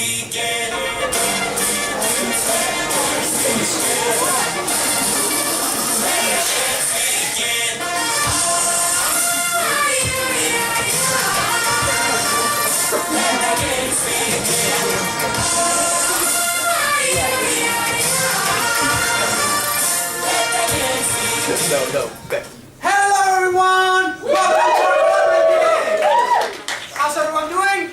No. Hello, everyone! Welcome to our again! How's everyone doing?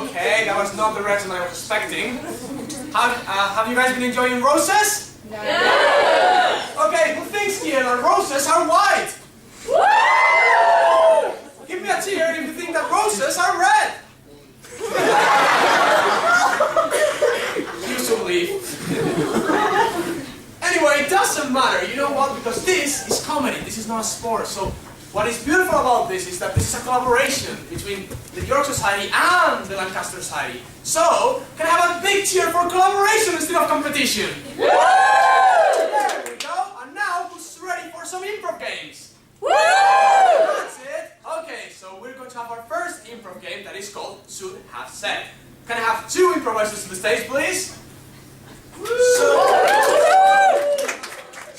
Okay, that was not the reaction I was expecting. Have you guys been enjoying roses? Okay, who thinks here that roses are white? Give me a cheer if you think that roses are red. Used to believe. Anyway, it doesn't matter, you know what? Because this is comedy, this is not a sport. So what is beautiful about this is that this is a collaboration between the York Society and the Lancaster Society. So, can I have a big cheer for collaboration instead of competition? There we go. And now, who's ready for some improv games? That's it. Okay, so we're going to have our first improv game that is called Should Have Said. Can I have 2 improvisers to the stage, please? So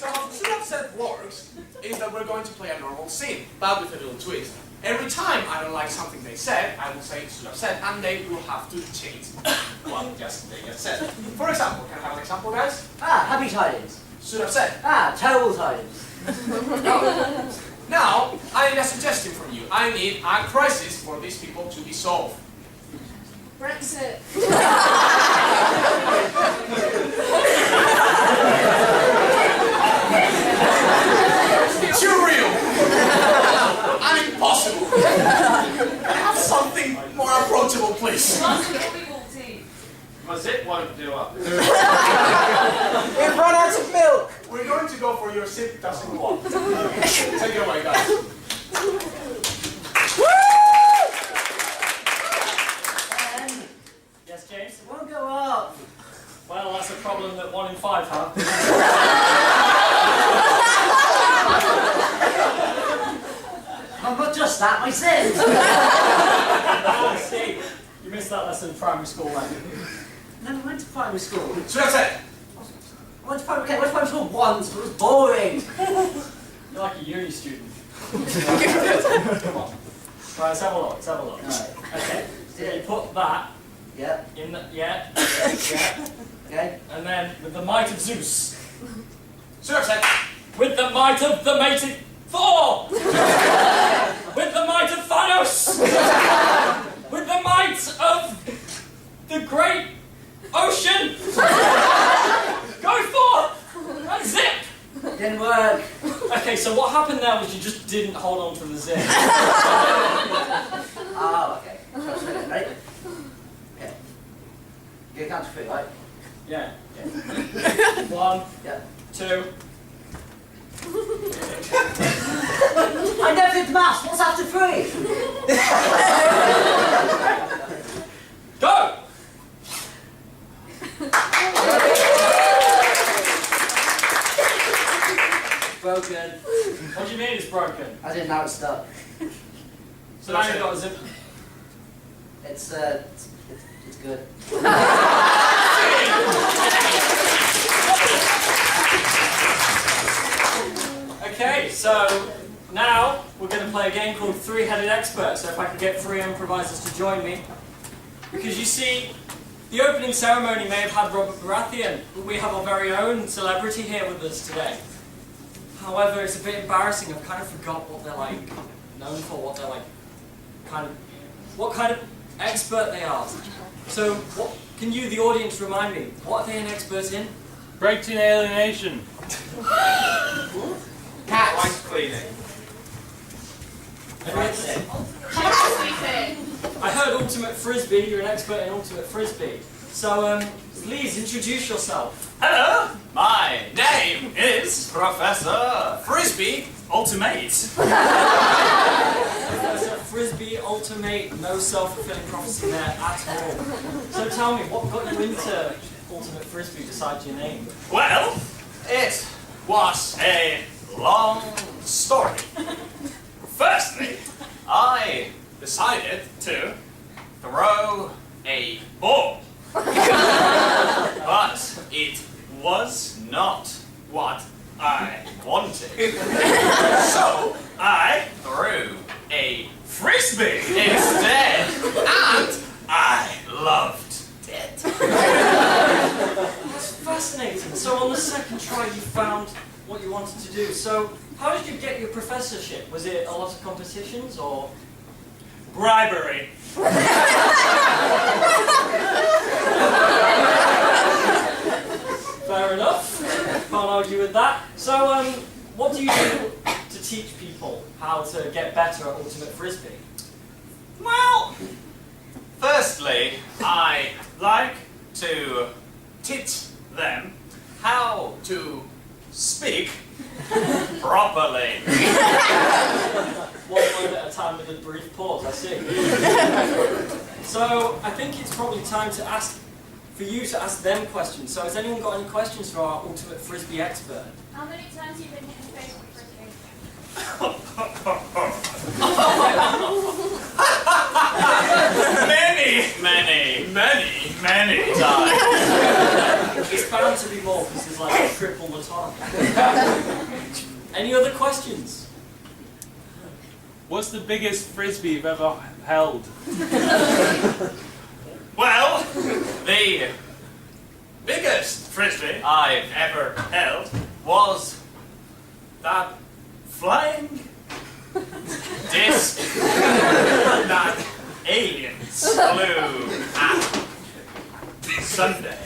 how Should Have Said works is that we're going to play a normal scene, but with a little twist. Every time I don't like something they said, I will say should have said, and they will have to change what they just said. For example, can I have an example, guys? Happy tidings. Should have said. Terrible tidings. Now, I need a suggestion from you. I need a crisis for these people to be solved. Brexit. Too real! And impossible! Can I have something more approachable, please? My zip won't do up. We've run out of milk. We're going to go for your zip doesn't walk. Take it away, guys. Yes, James? It won't go up. Well, that's a problem that 1 in 5 have. I'm not just that, my sins. Ah, see, you missed that lesson in primary school then. Never went to primary school. Should have said. I went to primary school once, but it was boring. You're like a uni student. Come on. Right, let's have a look, Right. Okay, so you put that Yep. in the, yeah, Okay. and then with the might of Zeus, Should have said. with the might of the mated Thor, with the might of Thanos, with the might of the great ocean, go Thor, and zip! Didn't work. Okay, so what happened there was you just didn't hold on to the zip. Oh, okay. That's it, right? Okay. You count to 3, right? Yeah. 1, Yep. 2. I never did maths. What's after 3? Go! Broken. What do you mean it's broken? I didn't know it's stuck. So now you've got a zip. It's good. Okay, so now we're going to play a game called Three-Headed Expert. So if I can get 3 improvisers to join me. Because you see, the opening ceremony may have had Robert Baratheon, but we have our very own celebrity here with us today. However, it's a bit embarrassing. I've kind of forgot what they're like known for, what they're like, what kind of expert they are. So, what can you, the audience, remind me? What are they an expert in? Break-in alienation. Cat. Wife cleaning. I heard ultimate frisbee. You're an expert in ultimate frisbee. So, please introduce yourself. Hello, my name is Professor Frisbee. Ultimate. Professor Frisbee, ultimate, no self-fulfilling prophecy there at all. So tell me, what got you into ultimate frisbee besides your name? Well, it was a long story. Firstly, I decided to throw a So I threw a frisbee instead, and I loved it. That's fascinating. So on the second try, you found what you wanted to do. So how did you get your professorship? Was it a lot of competitions or Bribery. fair enough? Can't argue with that. So what do you do to teach people how to get better at ultimate frisbee? Well, firstly, I like to teach them how to speak properly. One word at a time with a brief pause, I see. So I think it's probably time to for you to ask them questions. So has anyone got any questions for our ultimate frisbee expert? How many times have you been hit in the face with frisbee? Many times. It's bound to be more because there's like a triple the target. Any other questions? What's the biggest frisbee you've ever held? Well, the biggest frisbee I've ever held was that flying disc that aliens flew at Sunday.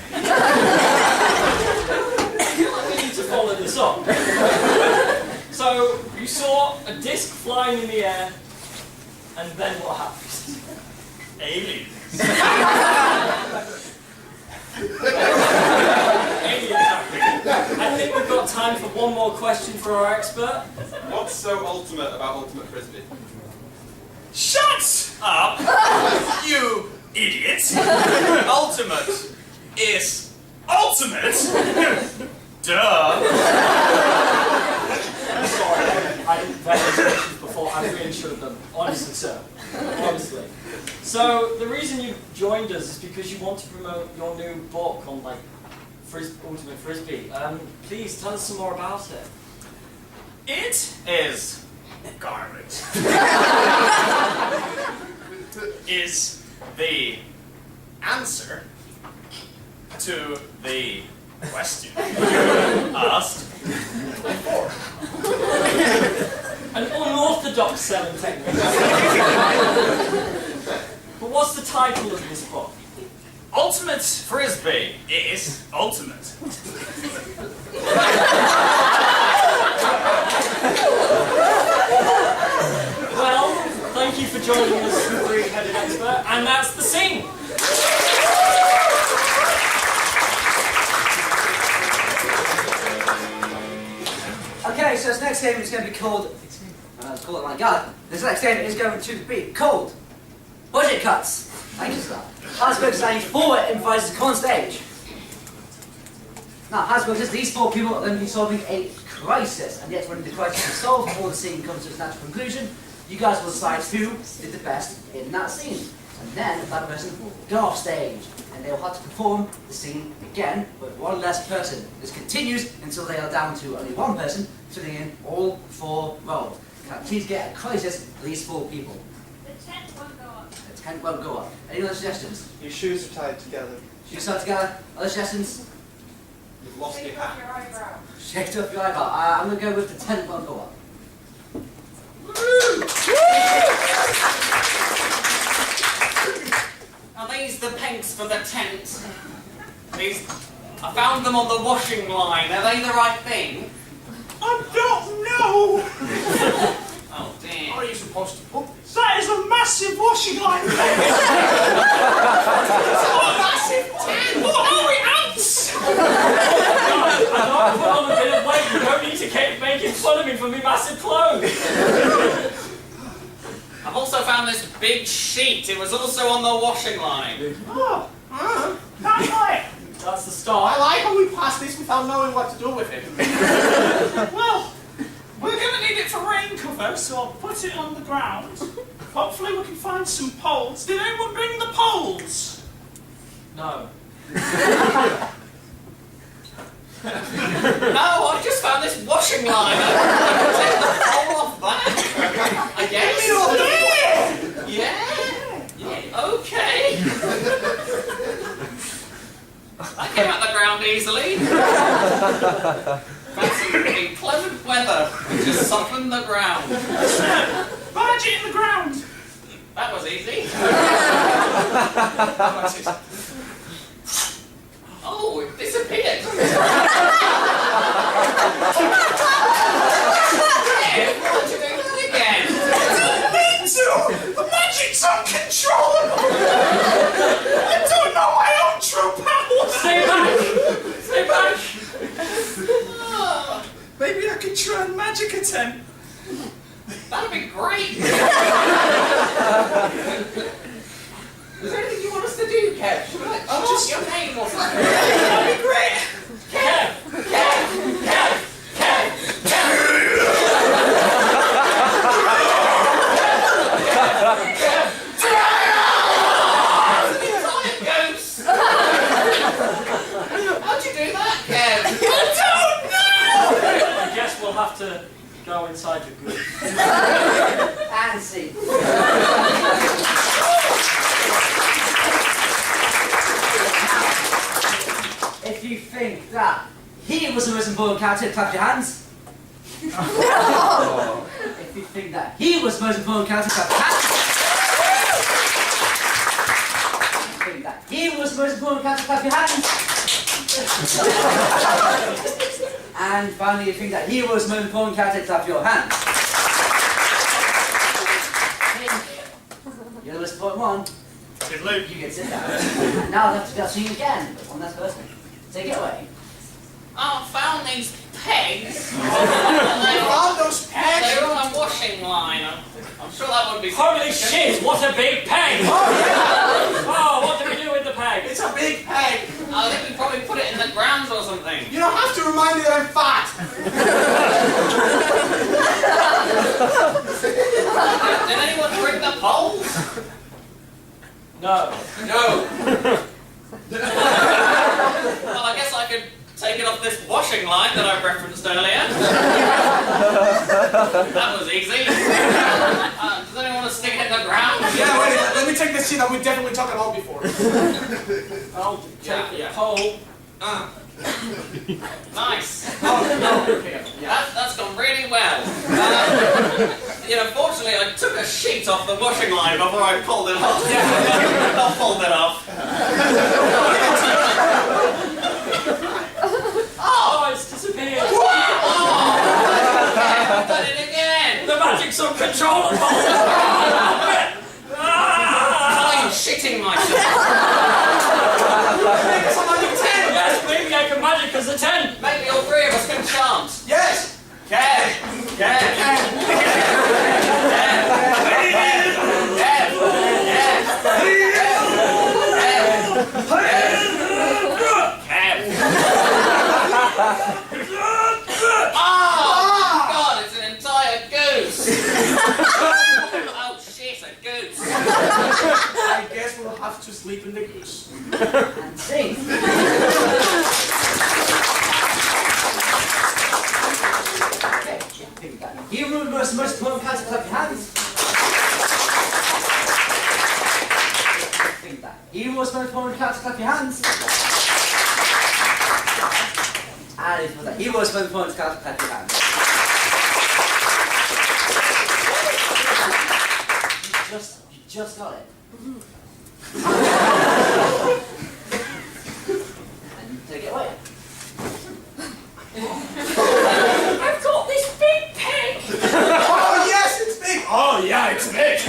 We need to follow this up. So you saw a disc flying in the air, and then what happened? Aliens. I think we've got time for one more question for our expert. What's so ultimate about ultimate frisbee? Shut up, you idiot! Ultimate is ultimate. Duh. I'm sorry, I didn't vet those questions before. I really should have done. Honestly, sir. Honestly. So the reason you joined us is because you want to promote your new book on like ultimate frisbee. Please tell us some more about it. It is garbage. Is the answer to the question asked before. An unorthodox selling technique. But what's the title of this book? Ultimate frisbee is ultimate. Well, thank you for joining us, the three-headed expert, and that's the scene. Okay, so this next game is going to be called, let's call it my God. This next game is going to be called Budget Cuts. Thank you, sir. Hasbrook is saying 4 improvisers to come on stage. Now, Hasbrook says these 4 people are going to be solving a crisis, and yet when the crisis is solved, before the scene comes to its natural conclusion, you guys will decide who did the best in that scene. And then that person will go off stage, and they will have to perform the scene again with one less person. This continues until they are down to only one person, filling in all 4 roles. Can I please get a crisis for these 4 people? The tent won't go up. The tent won't go up. Any other suggestions? Your shoes are tied together. Should we start together? Other suggestions? You've lost Take your off hat. your eyebrow. Shake it off your eyebrow. I'm going to go with the tent won't go up. Are these the pegs for the tent? These, I found them on the washing line. Are they the right thing? I don't know. Oh dear. How are you supposed to put this? That is a massive washing line. Massive tent. What are we, ants? I don't put on a bit of weight. You don't need to keep making fun of me for my massive clothes. I've also found this big sheet. It was also on the washing line. Oh, that's right. That's the I start. like how we pass this without knowing what to do with it. Well, we're going to need it for rain cover, so I'll put it on the ground. Hopefully we can find some poles. Did anyone bring the poles? No. No, I just found this washing line. I can take the pole off that. I guess. Yeah. Okay. That came out the ground easily. Found some inclement weather to soften the ground. Barge it in the ground. That was easy. Oh, it disappeared. Yeah, why don't you do that again? The magic's uncontrollable. I don't know my own true power. Stay back! Stay back! Maybe I could try and magic attempt. That'd be great. Is there anything you want us to do, Kev? Should I just your name or something? That'd be great. Kev! How'd you do that, Kev? I don't know. I guess we'll have to go inside your group. And see. If you think that he was the most important character, clap your hands. If you think that he was the most important character, clap your hands. If you think that he was the most important character, clap your hands. And finally, you think that he was the most important character, clap your hands. You're the most important one. Good Luke. You can sit down. And now I'll have to go see you again, but one last person. Take it away. I found these pegs. I found those They pegs. were on a washing line. I'm sure that would be Holy significant. shit, what a big peg! Oh yeah, Oh, what do we do with the peg? it's a big peg. I think we probably put it in the grounds or something. You don't have to remind me that I'm fat. Did anyone bring the poles? No. No. Well, I guess I could take it off this washing line that I referenced earlier. That was easy. Does anyone want to stick it in the ground? Yeah, wait. Let me take the sheet that we definitely talked about before. I'll take the Yeah. pole. Nice. Oh no. Okay. Yeah. That's gone really well. Fortunately, I took a sheet off the washing line before I pulled it off. I pulled it off. Oh, it's disappeared. I've done it again. The magic's uncontrollable. I'm shitting myself. Make us a magic 10. Yes, maybe I can magic as a 10. Maybe all three of us can chant. Yes. Kev! Oh, God, it's an entire goose! Oh, shit, a goose! I guess we'll have to sleep in the goose. And sing. Okay, think that. You were the most important character, clap your hands. Think that. You were the most important character, clap your hands. And it was that. You were the most important character, clap your hands. You just got it. And take it away. I've got this big peg. Oh yes, it's big. Oh yeah, it's big. Do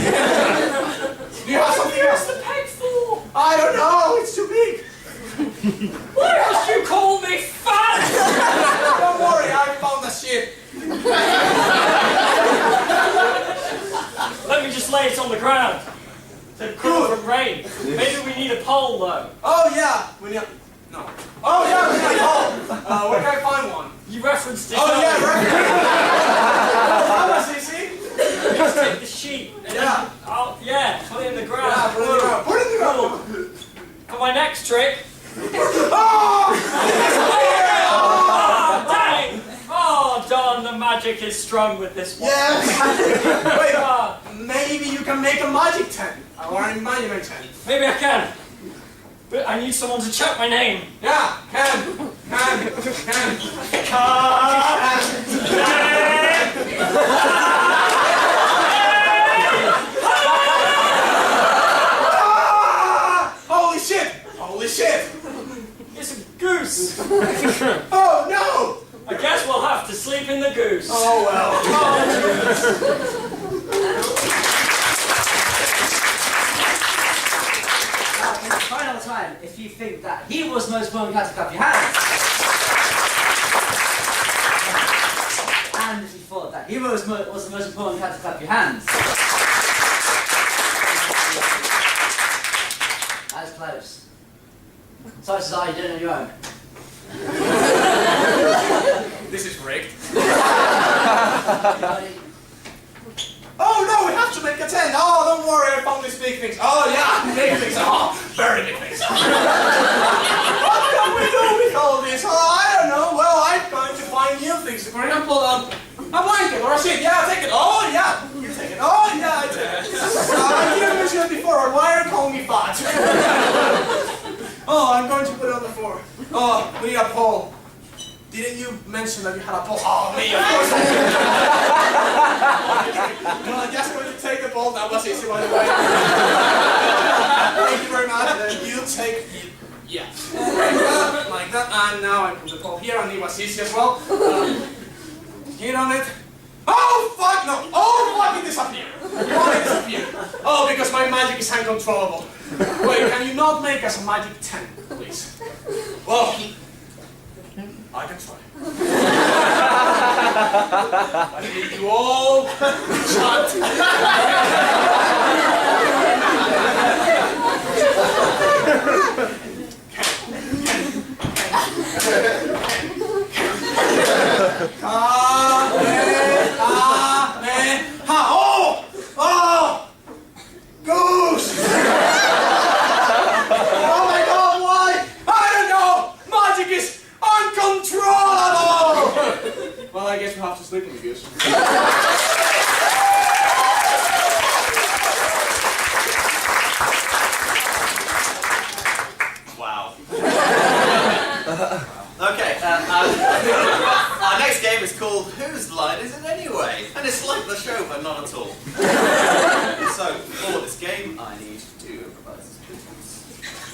you have something else? What's the peg for? I don't know. It's too big. Why must you call me fat? Don't worry, I found the shit. Let me just lay it on the ground to cool from rain. Maybe we need a pole though. Oh yeah, we need. No. Oh yeah, we need a hole. Where can I find one? You referenced it. Oh yeah, earlier. right. How much is he? Just take the sheet. Yeah. Oh, yeah, put it in the ground. Yeah, put it in the ground. Put it in the ground. For my next trick, Oh! strong with this one. Yes! Wait, Ah, maybe you can make a magic tent. Or an imaginary tent. maybe I can. But I need someone to chant my name. Yeah, can. Holy shit! Holy shit! It's a goose. Oh no! I guess we'll have to sleep in the goose. Oh well. In the final time, if you think that he was the most important character, clap your hands. And if you thought that he was the most important character, clap your hands. That was close. Sorry, society, you did it on your own. This is rigged. Oh no, we have to make a tent. Oh, don't worry, I found these big things. Oh yeah, big things. Oh, very big things. What can we do with all this? Oh, I don't know. Well, I'm going to find new things. For example, a blanket or a sheet. Yeah, take it. Oh yeah, you take it. Oh yeah, I take it. I didn't mention it before. Why are you calling me fat? Oh, I'm going to put it on the floor. Oh, we need a pole. Didn't you mention that you had a pole? Oh, me, of course. No, I'm just going to take the pole. That was easy, by the way. Thank you very much. You take it. Yeah. Like that. And now I put the pole here, and it was easy as well. Hit on it. Oh, fuck, no. Oh, fuck, it disappeared. Why it disappeared? Oh, because my magic is uncontrollable. Wait, can you not make us a magic tent, please? Well, I can try. I need you all shut. Oh! Oh! Goose! Oh my god, why? I don't know! Magic is uncontrollable! Well, I guess we have to sleep in the goose. Wow. Okay, our next game is called Whose Line Is It Anyway? And it's like the show, but not at all. So, for this game, I need to improvise.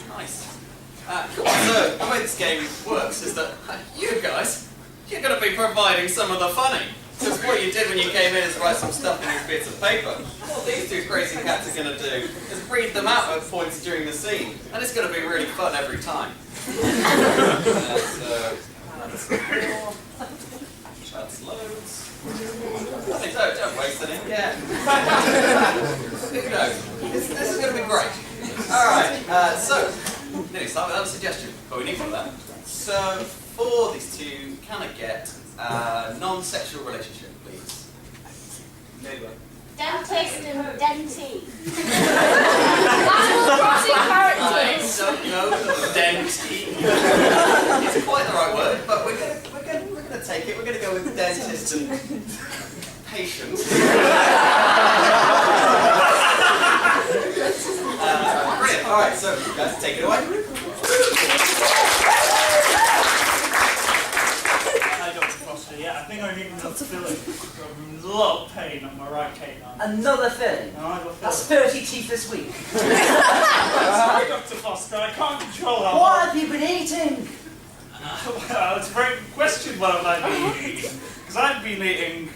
Nice. So, the way this game works is that you guys, you're going to be providing some of the funny. Because what you did when you came in is write some stuff on these bits of paper. What these two crazy cats are going to do is read them out at points during the scene. And it's going to be really fun every time. Chats loads. I mean, don't waste any. Yeah. Here we go. This is going to be great. Alright, so, nearly start with a suggestion, but we need for that. So, for these two, can I get a non-sexual relationship, please? Neighbour. Dentist and dentee. Animal Crossing I characters. don't know dentist. It's quite the right word, but we're gonna take it. We're gonna go with dentist and patient. Brilliant. All right, so you guys take it away. Hi, Dr. Foster. Yeah, I think I need another filling. There's a lot of pain on my right canine. Another thing. No, I got That's filling. 30 teeth this week. Sorry, Dr. Foster. I can't control how. What have you been eating? Well, it's a very good question what have I been eating. Because I've been eating.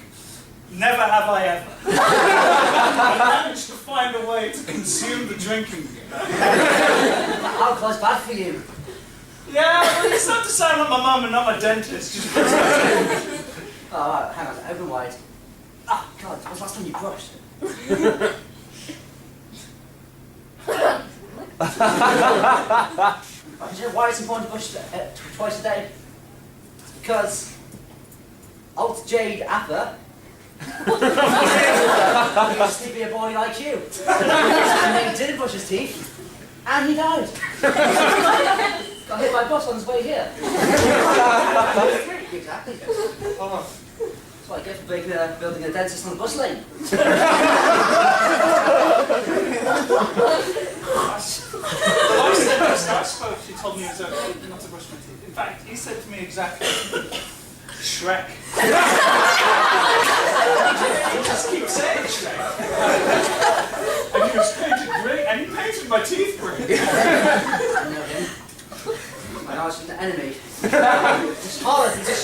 Never have I ever. I managed to find a way to consume the drinking. Alcohol's bad for you. Yeah, well, you start to sound like my mum and not my dentist. Oh, right, hang on, open wide. Oh, God, when was the last time you brushed? Right, do you know why it's important to brush twice a day? Because Alt Jade Apper used to be a boy like you. And then he didn't brush his teeth, and he died. Got hit by a bus on his way here. Exactly. Hold on. what I get for building a dentist on the bus lane. The last dentist I spoke to told me it was okay not to brush my teeth. In fact, he said to me exactly, Shrek. He just keeps saying Shrek. And he was painted green, and he painted my teeth green. I know him. My arch enemy. He's harlot, he's a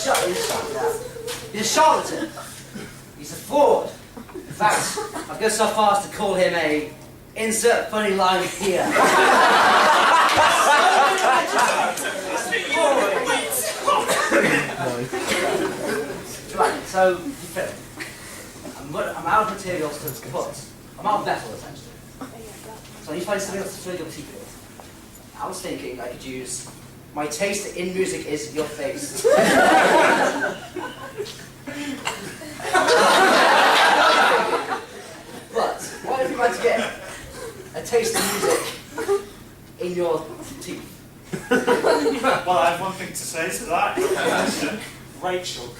charlatan. He's a fraud. In fact, I've gone so far as to call him a insert funny line here. Right, so you film. I'm out of materials to put. I'm out of metal essentially. So I need to find something else to fill your teeth with. I was thinking I could use my taste in music is your face. But what if you like to get a taste of music in your teeth? Well, I have one thing to say to that. Rachel.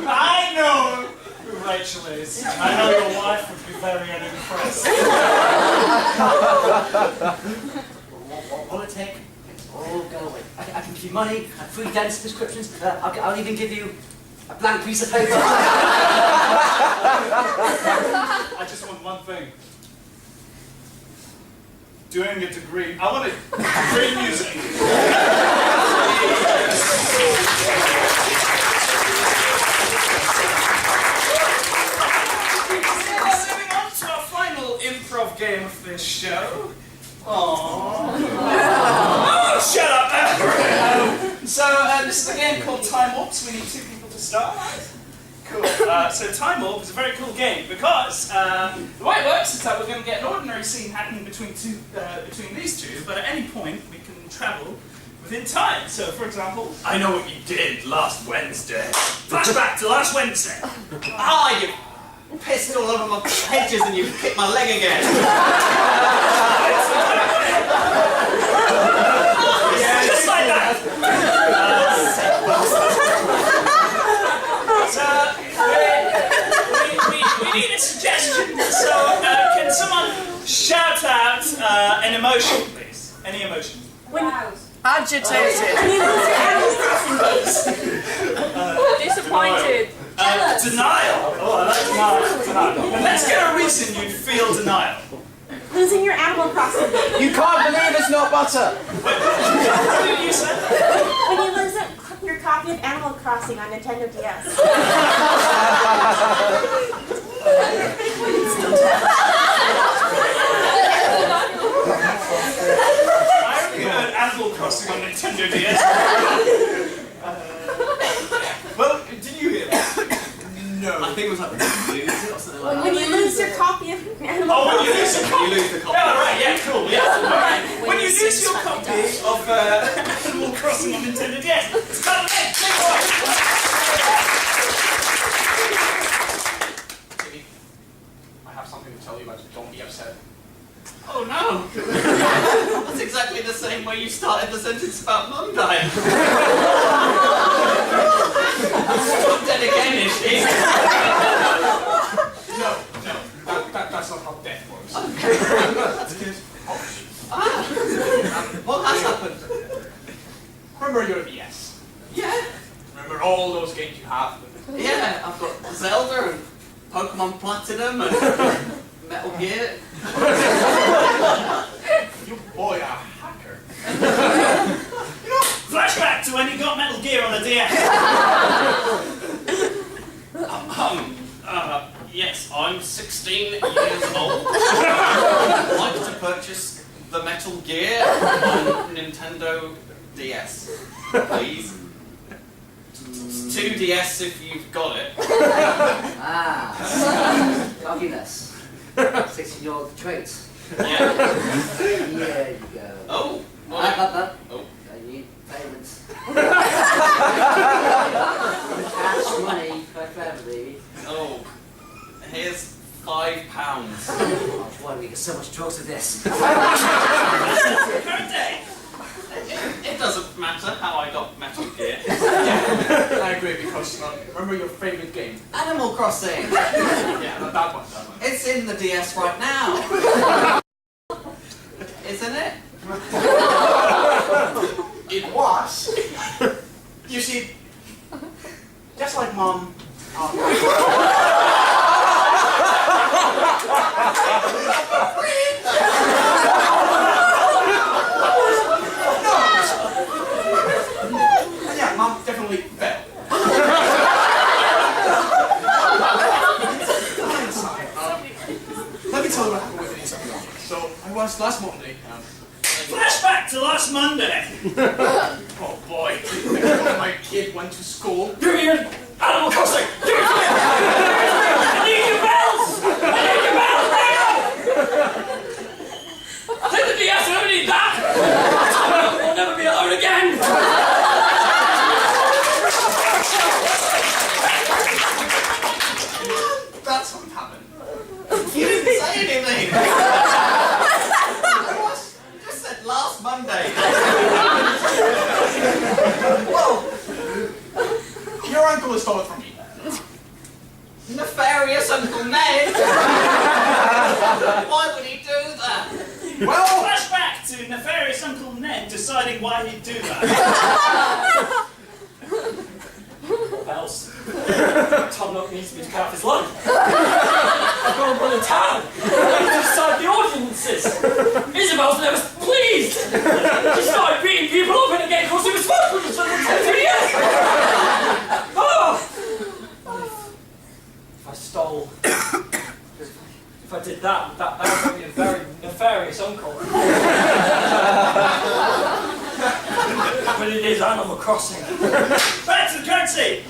I know who Rachel is. I know your wife would be very unimpressed. What will it take? It's all go away. I can give you money, and free dentist prescriptions. I'll even give you a blank piece of paper. I just want one thing. Doing a degree. I want a degree in music. Moving on to our final improv game of this show. Aww. Oh, shut up! This is a game called Time Warps. We need 2 people to start. Cool. So Time Warp is a very cool game because the way it works is that we're going to get an ordinary scene happening between these two, but at any point we can travel within time. So, for example, I know what you did last Wednesday. Flashback to last Wednesday. Ah, you pissed all over my hedges and you kicked my leg again. Just like that. We need a suggestion. So, can someone shout out an emotion, please? Any emotion? Agitated. Disappointed. Denial. Oh, I like denial. And let's get a reason you'd feel denial. Losing your Animal Crossing. You can't believe it's not butter! What did you say? When you lose your copy of Animal Crossing on Nintendo DS. I only heard Animal Crossing on Nintendo DS. Well, did you hear that? No. I think it was like lose it or something like that. When you lose your copy of Animal Oh, when you Crossing. lose your copy. You lose the copy. Yeah, right, yeah, cool, yeah. Alright. When you lose your copy of Animal Crossing on Nintendo DS, it's kind of late. Big boy. Timmy, I have something to tell you, but don't be upset. Oh no! That's exactly the same way you started the sentence about Mum dying. Not dead again, is she? No, that's not how death works. That's good. What has happened? Remember your DS? Yeah. Remember all those games you have? Yeah, I've got Zelda and Pokemon Platinum and Metal Gear. You boy, a hacker. Flashback to when you got Metal Gear on the DS. Yes, I'm 16 years old. I'd like to purchase the Metal Gear on Nintendo DS, please. 2DS if you've got it. Cockiness. 16-year-old traits. Yeah. There you go. Oh. Oh. I need payments. Cash money, preferably. Oh. Here's £5. Oh, boy, we get so much drugs with this. Current day. It doesn't matter how I got Metal Gear. I I agree because remember your favorite game? Animal Crossing. Yeah, not that one. It's in the DS right now. Isn't it? It was. You see, just like Mom. Yeah, Mom definitely fell. Let me tell you what happened with it. So I was last Monday. Flashback to last Monday. Oh boy, my kid went to school. Give me your Animal Crossing! Give it to me! I need your bells! I need your bells now! Take the DS, I don't need that! I'll never be alone again! That's what happened. You didn't say anything. You just said last Monday. Well, your uncle stole it from me. Nefarious Uncle Ned. Why would he do that? Well, Flashback to nefarious Uncle Ned deciding why he'd do that. Bells. Tom Nook needs me to cut off his lunch. I've got to run in town. I need to decide the audiences. Isabel's never pleased. She started beating people up in a game called Super Smash Bros. For 2 years. Oh! If I stole... If I did that would be a very nefarious uncle. But it is Animal Crossing. Back to the currency.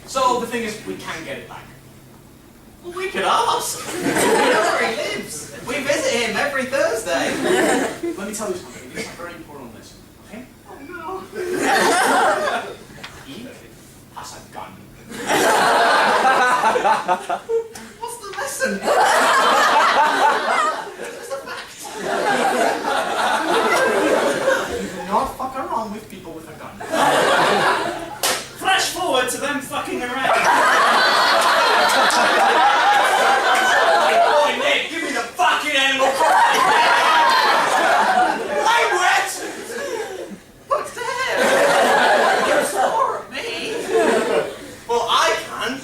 so the thing is, we can get it back. Well, we could ask. We know where he lives. We visit him every Thursday. Let me tell you something. This is a very important lesson. Okay? Oh no. He has a gun. What's the lesson? It's a fact. Do not fuck around with people with a gun. Flash forward to them fucking around. Hey, Nick, give me the fucking Animal Crossing. I'm wet. What the hell? You swore at me. Well, I can.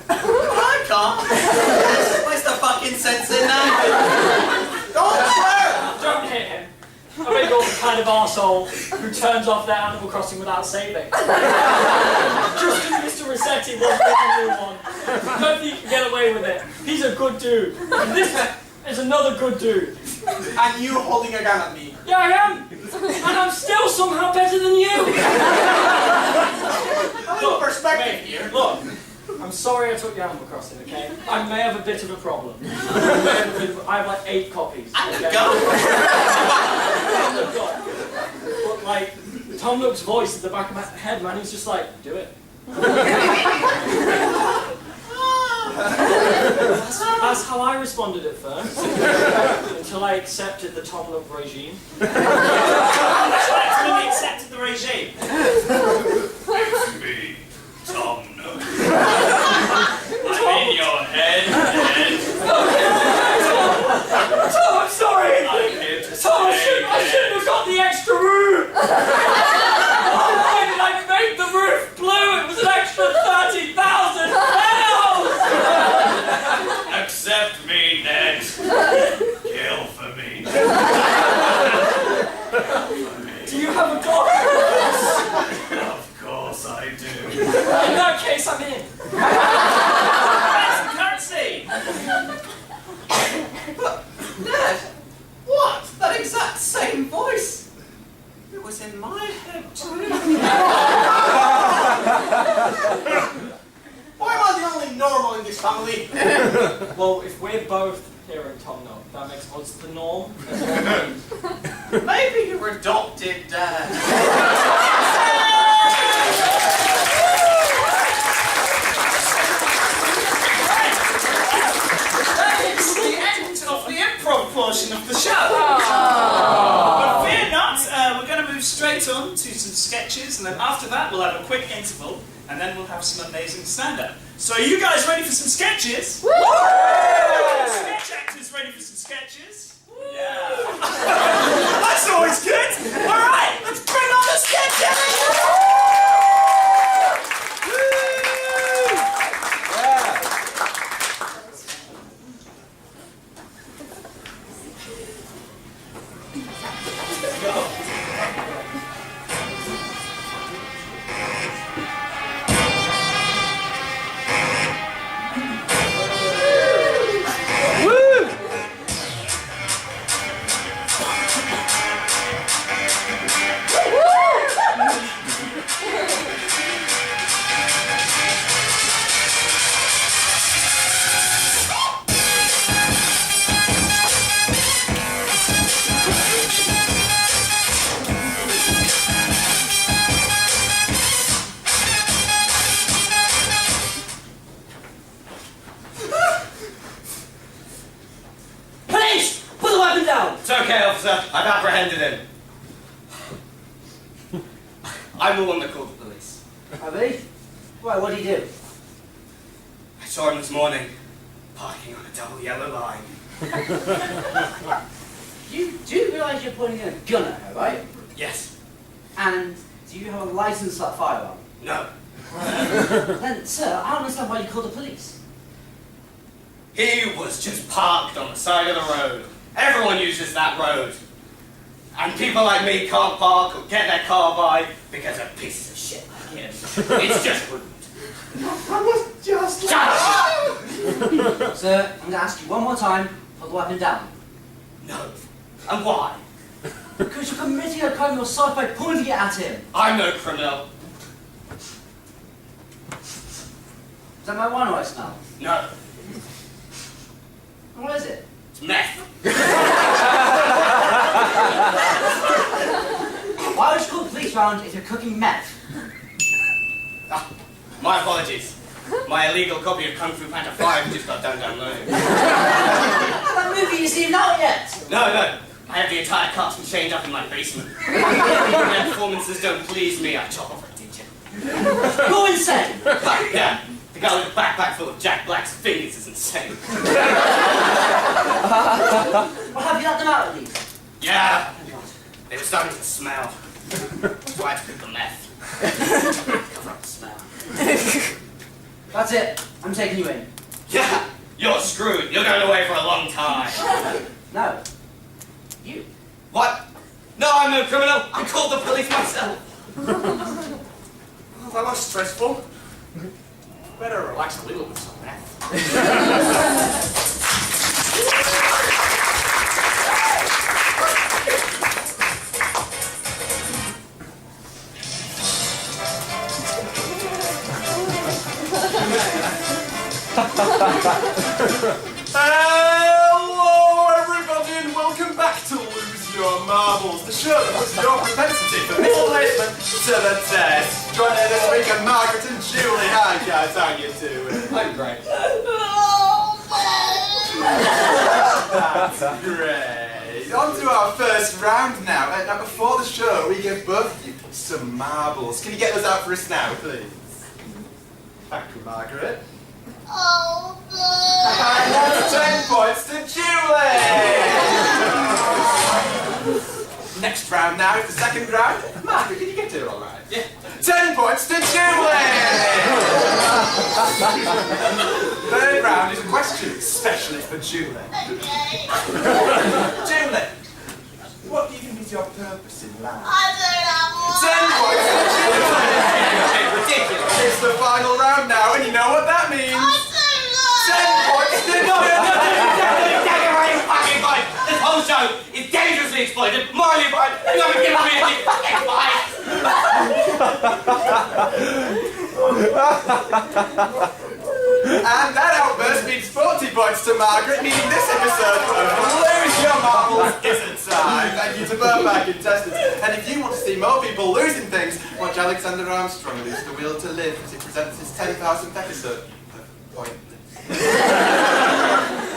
I can't. Where's the fucking sense in that? Don't swear. Don't hit him. I bet you're the kind of arsehole who turns off their Animal Crossing without saving. Just because Mr. Rossetti was the new one. I don't think you can get away with it. He's a good dude. And this is another good dude. And you holding a gun at me. Yeah, I am. And I'm still somehow better than you. A little perspective here. Look, I'm sorry I took the Animal Crossing, okay? I may have a bit of a problem. I have like 8 copies. And okay? a gun. But like, Tom Nook's voice at the back of my head, man, he's just like, do it. That's how I responded at first. Until I accepted the Tom Nook regime. That's right, when we accepted the regime. It's me, Tom Nook. I'm in your head. Tom, I'm sorry! I'm here to Tom, I shouldn't have got the extra roof! Oh, why did I make the roof blue? It was an extra £30,000! accept me, Ned. Kill for me. Do you have a dog? Of course I do. In that case, I'm in. That's the currency. Ned, what? That exact same voice. It was in my head too. Why am I the only normal in this family? Well, if we're both hearing Tom Nook, that makes us the norm. Maybe your adopted dad. It's the end of the improv portion of the show. But fear not, we're going to move straight on to some sketches. sketches, and then after that we'll have a quick interval, and then we'll have some amazing stand-up. So are you guys ready for some sketches? Woo! Sketch actors ready for some sketches? Yeah. That's always good. All right, let's bring on the sketches. It's okay, officer. I've apprehended him. I'm the one that called the police. Abby? Why, what did he do? I saw him this morning, parking on a double yellow line. You do realise you're pointing a gun at her, right? Yes. And do you have a license for that firearm? No. Then, sir, I don't understand why you called the police. He was just parked on the side of the road. Everyone uses that road. And people like me can't park or get their car by because of pieces of shit like him. It's just rude. I was just Shut up! Sir, I'm going to ask you one more time, put the weapon down. No. And why? Because you're committing a crime yourself by pointing it at him. I'm no criminal. Is that marijuana I smell? No. What is it? It's meth. Why would you call the police round if you're cooking meth? Ah, my apologies. My illegal copy of Kung Fu Panda 5 just got downloaded. That movie you seen out yet? No. I have the entire cast and change up in my basement. When their performances don't please me, I chop off a digit. Go insane! Yeah, the guy with a backpack full of Jack Black's fingers is insane. Well, have you let them out at least? Yeah, they were starting to smell. So I had to cook the meth. Cover up the smell. That's it. I'm taking you in. Yeah, you're screwed. You're going away for a long time. No. You. What? No, I'm no criminal. I called the police myself. Well, that was stressful. Better relax a little with some meth. Hello, everybody, and welcome back to Lose Your Marbles, the show that puts your propensity for misplacement to the test. Joining this week are Margaret and Julie. Hi, guys, how you doing? I'm great. That's great. On to our first round now. Now, before the show, we give both of you some marbles. Can you get those out for us now, please? Thank you, Margaret. Oh, And that's 10 points to Julie! Next round now is the second round. Margaret, can you get to it all right? Yeah. 10 points to Julie! Third round is a question, especially for Julie. okay. Julie, what do you think is your purpose in life? I don't have one. 10 points to Julie! Ridiculous. It's the final round now, and you know what that means. I don't 10 points to Fucking fight! This whole show is dangerously exploited, morally fine, and you're giving me any fucking fight! And that outburst means 40 points to Margaret, meaning this episode of Lose Your Marbles is a tie. Thank you to both our contestants. And if you want to see more people losing things, watch Alexander Armstrong lose the will to live as he presents his 10,000th episode of Pointless.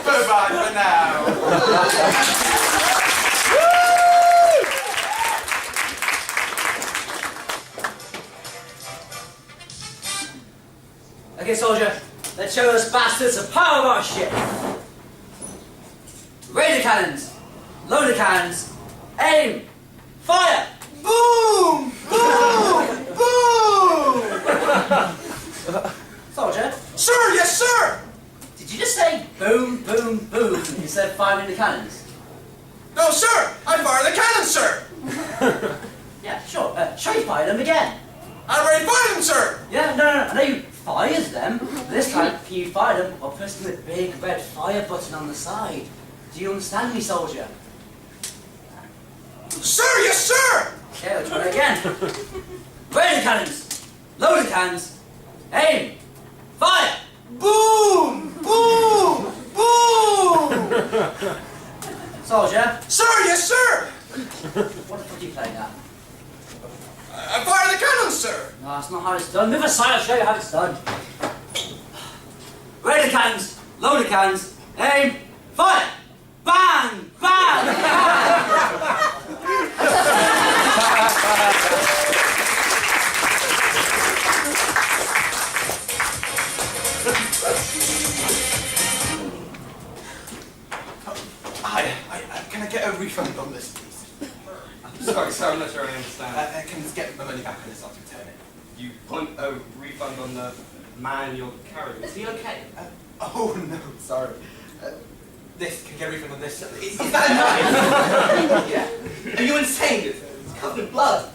Bye-bye for now. soldier, let's show those bastards the power of our ship. Raise the cannons, load the cannons, aim, fire! Boom! Boom! Boom! Soldier, Sir, yes, sir! did you just say boom, boom, boom instead of firing the cannons? No, sir! I fire the cannon, sir! Yeah, sure. Shall you fire them again? I already fired them, sir! Yeah, no. I know you fired them, but this time can you fire them while pressing the big red fire button on the side? Do you understand me, soldier? Sir, yes, sir! Okay, let's try it again. Raise the cannons, load the cannons, aim, fire! Boom! Boom! Boom! Soldier, Sir, yes, sir! what the fuck are you playing at? I fire the cannon, sir! No, that's not how it's done. Move aside, I'll show you how it's done. Raise the cannons, load the cannons, aim, fire! Bang! Bang! Can I get a refund on this, please? Sorry, sir, I'm not sure I understand. Can I get my money back when it's not to return it? You want a refund on the man you're carrying? Is he okay? Oh no, sorry. This, can I get a refund on this? Is that mine? Yeah. Are you insane? It's covered in blood.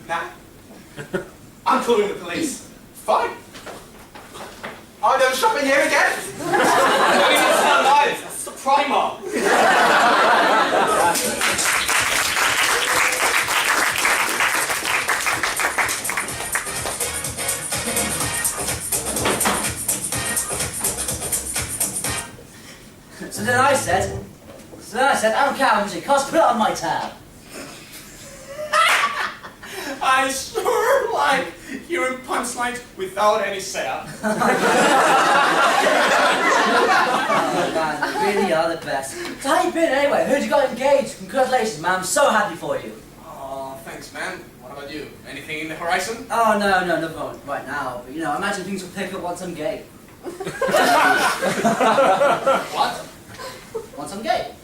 Nah. I'm calling the police. Fine. I'm never shopping here again. I mean, it's not lives. That's the Primark. So then I said, I don't care how much it costs, put it on my tab. I sure like hearing punchlines without any setup. Oh man, you really are the best. So how you been anyway? Heard you got engaged. Congratulations, man. I'm so happy for you. Oh, thanks, man. What about you? Anything in the horizon? Oh no, nothing right now. But you know, I imagine things will pick up once I'm gay. What? Once I'm gay.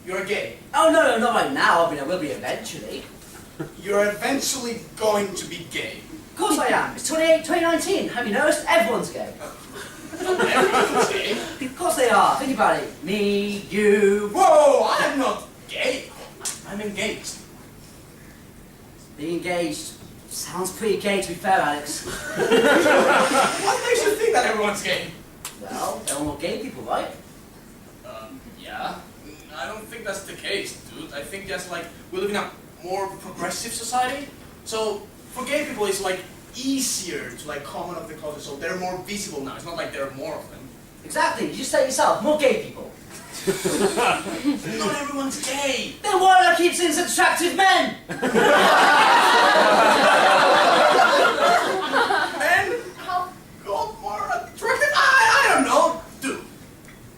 You're gay. Oh no, not right now. I mean, I will be eventually. You're eventually going to be gay. Of course I am. It's 2019. Have you noticed? Everyone's gay. Everyone's gay. Of course they are. Think about it. Me, you. Whoa, I'm not gay. I'm engaged. Being engaged sounds pretty gay, to be fair, Alex. What makes you think that everyone's gay? Well, they're all more gay people, right? Yeah. I don't think that's the case, dude. I think that's like, we live in a more progressive society. So, for gay people, it's like easier to like come out of the closet, so they're more visible now. It's not like there are more of them. Exactly. You just say it yourself. More gay people. Not everyone's gay. Then why do I keep seeing such attractive men? Men have got more attractive. I don't know, dude.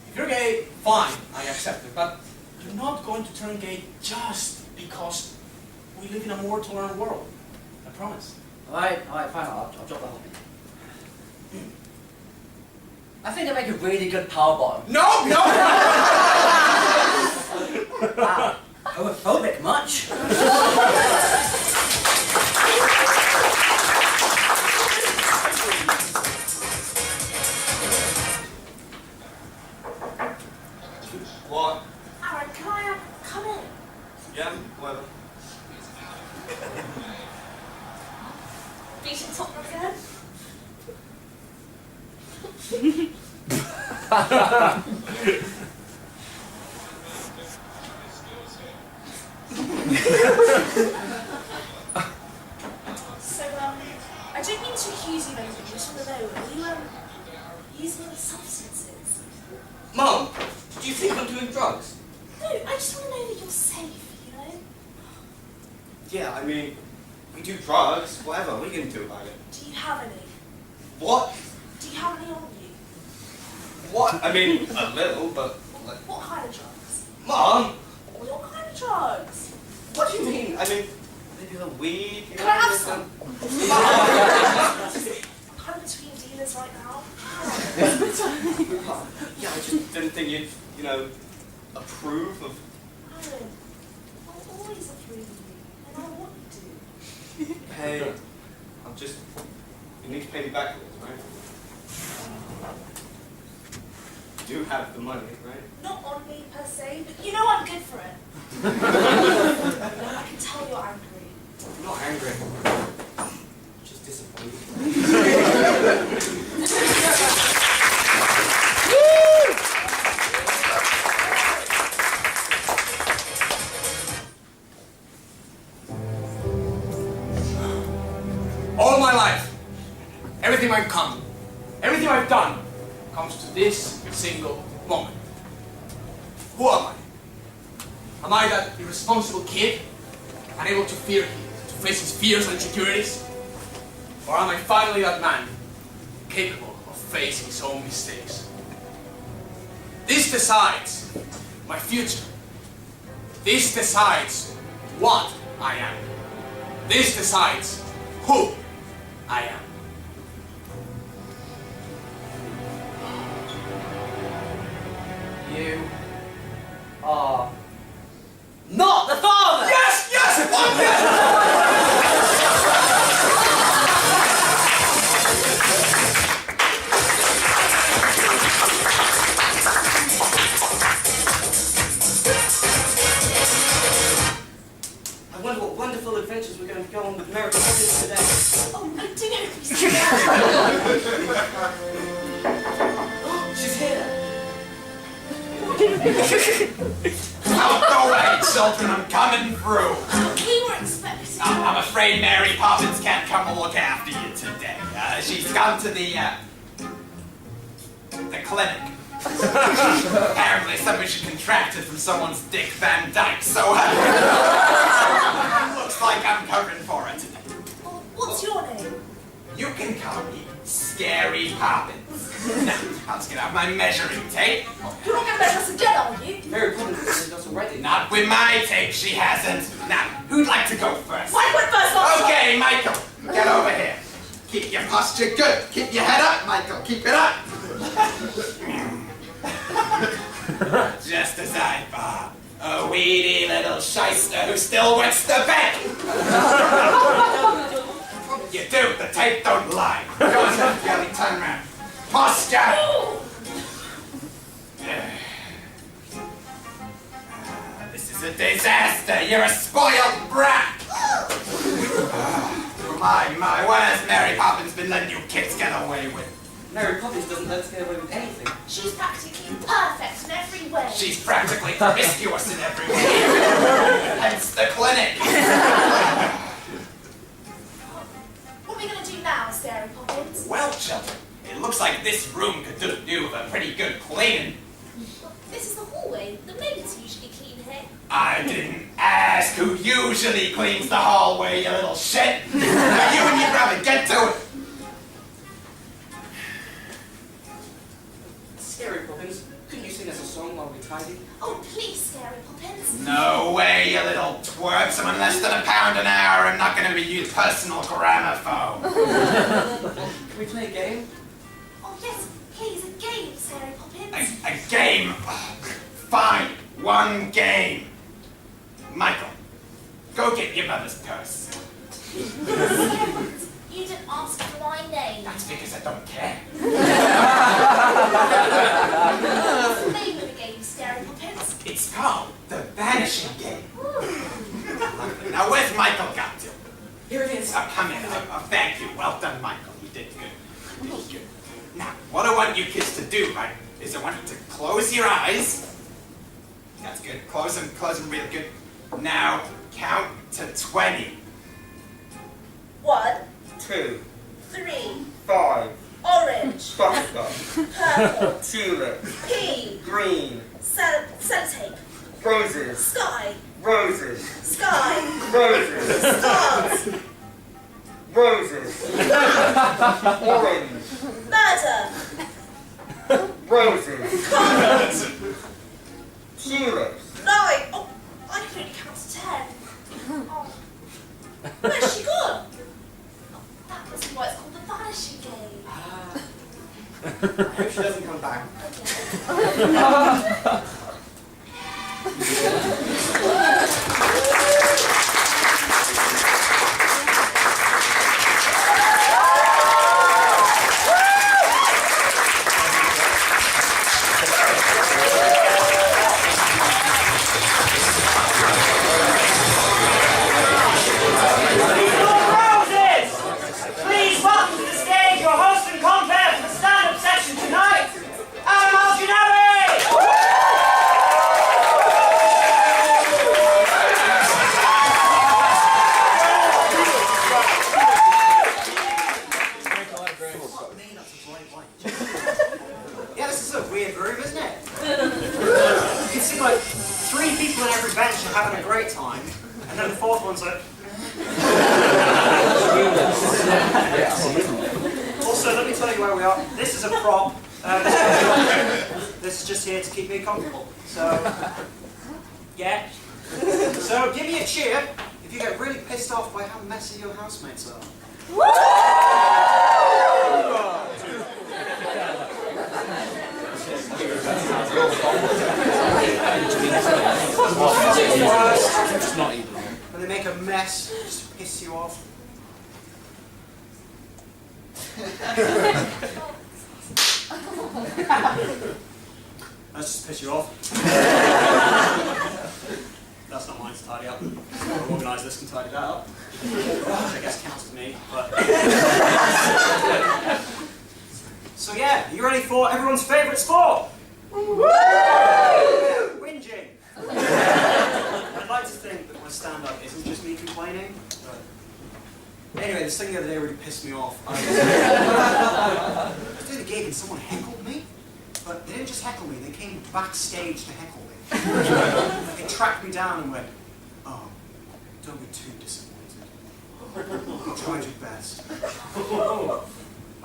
If you're gay, fine, I accept it. But you're not going to turn gay just because we live in a more tolerant world. I promise. Alright, fine. I'll drop the whole thing. I think I make a really good power bottom. No, no! Wow. Homophobic much? What? Aaron, can I come in? Yeah, whatever. Beating Tottenham again? So, I don't mean to accuse you of anything, I just want to know, are you, using any substances? Mum, do you think I'm doing drugs? No, I just want to know that you're safe, you know? Yeah, I mean, we do drugs, whatever. What are you going to do about it? Do you have any? What? Do you have any on you? What? I mean, a little, but... Like, What kind of drugs? Mum, What kind of drugs? what do you mean? I mean, Maybe a weed. Can I have some? I'm between dealers right now. Yeah, I just didn't think you'd, approve of... Aaron, I'll always approve of you, and I want you to. Hey, I'm just... You need to pay me back for this, right? You do have the money, right? Not on me per se, but you know I'm good for it. I can tell you're angry. I'm not angry. I'm just disappointed. All my life, everything I've come, everything I've done, comes to this single moment. Who am I? Am I that irresponsible kid, unable to face his fears and insecurities? Or am I finally that man, capable of facing his own mistakes? This decides my future. This decides what I am. This decides who I am. You are not the father! Yes! Yes! What? Yes! I wonder what wonderful adventures we're going to go on with Mary Poppins today. Oh, I do hope you see that. She's here. Out the way, children, I'm coming through. We were expecting. I'm afraid Mary Poppins can't come and look after you today. She's gone to the clinic. Apparently somebody she contracted from someone's Dick Van Dyke, so looks like I'm covering for her today. Oh, what's your name? You can call me Scary Poppins. Now, I'll just get out my measuring tape. You're not going to measure us again, are you? Mary Poppins has done us already. Not with my tape, she hasn't. Now, who'd like to go first? I went first last Okay, Michael, get over here. Keep your posture good. Keep your head up, Michael. Keep it up. Just as I thought. A weedy little shyster who still wets the bed. You do. The tape don't lie. Go on, Kelly. Turn around. Posture. This is a disaster. You're a spoiled brat. My, what has Mary Poppins been letting you kids get away with? Mary Poppins doesn't let us get away with anything. She's practically perfect in every way. She's practically promiscuous in every way. Hence the clinic. What are we going to do now, Scary Poppins? Well, children, it looks like this room could do with a pretty good cleaning. This is the hallway. The maids usually clean here. I didn't ask who usually cleans the hallway, you little shit. Now you and your brother, get to it. Scary Poppins, couldn't you sing us a song while we tidy? Oh, please, Scary Poppins. No way, you little twerps. I'm on less than £1 an hour. I'm not going to be your personal gramophone. Can we play a game? Oh, yes, please, a game, Scary Poppins. A game? Fine, one game. Michael, go get your mother's purse. Scary Poppins, you didn't ask for my name. That's because I don't care. What's the name of the game, Scary Poppins? It's called the Vanishing Game. Now, where's Michael got to? Here it is. Oh, come in. Oh, thank you. Well done, Michael. You did good. You did good. Now, what I want you kids to do, right, is I want you to close your eyes. That's good. Close them real good. Now, count to 20. 1, 2, 3, 5, orange, buttercup, purple, tulip, pea, green, sellotape, roses, sky, roses, sky, roses, stars, roses, orange, murder, roses, cards, tulips, 9. Oh, I can only count to 10. Oh, Where's she gone? Oh, that must be why it's called the vanishing game. I hope she doesn't come back. Please welcome to the stage your host and compere for the stand-up section tonight, Aaron Yeah, this is a weird room, isn't it? You can see like 3 people on every bench are having a great time, and then the 4th one's like... Also, let me tell you where we are. This is a prop. This is just here to keep me comfortable. So, yeah. So, give me a cheer if you get really pissed off by how messy your housemates are. When they make a mess, just to piss you off. That's just to piss you off. That's not mine to tidy up. Whoever organised this can tidy that up. Which I guess counts to me, but... So yeah, you ready for everyone's favourite sport? Whinging. I'd like to think that my stand-up isn't just me complaining, but... Anyway, this thing the other day really pissed me off. I was doing a gig and someone heckled me, but they didn't just heckle me, they came backstage to heckle me. They tracked me down and went, "Oh, don't be too disappointed. You tried your best."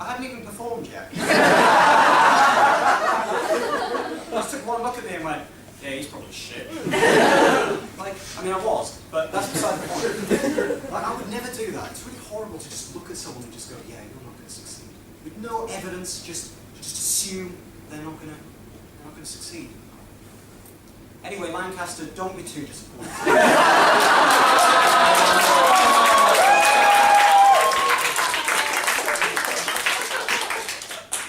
I hadn't even performed yet. I just took one look at me and went, "Yeah, he's probably shit." Like, I mean, I was, but that's beside the point. Like, I would never do that. It's really horrible to just look at someone and just go, "Yeah, you're not going to succeed." With no evidence, just assume they're not going to succeed. Anyway, Lancaster, don't be too disappointed.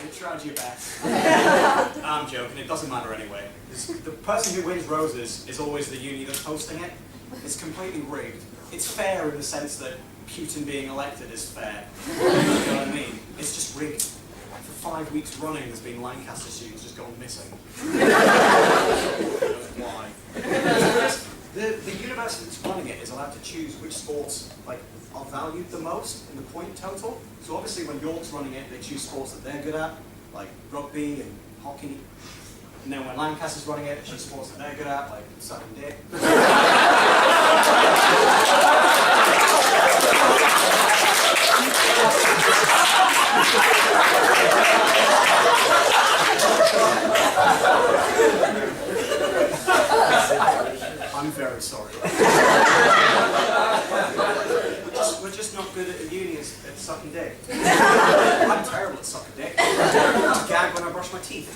You tried your best. I'm joking, it doesn't matter anyway. The person who wins roses is always the uni that's hosting it. It's completely rigged. It's fair in the sense that Putin being elected is fair. You know what I mean? It's just rigged. For 5 weeks running, there's been Lancaster students just gone missing. Why? The university that's running it is allowed to choose which sports are valued the most in the point total. So obviously when York's running it, they choose sports that they're good at, like rugby and hockey. And then when Lancaster's running it, they choose sports that they're good at, like sucking dick. I'm very sorry. We're just not good at uni at sucking dick. I'm terrible at sucking dick. I gag when I brush my teeth.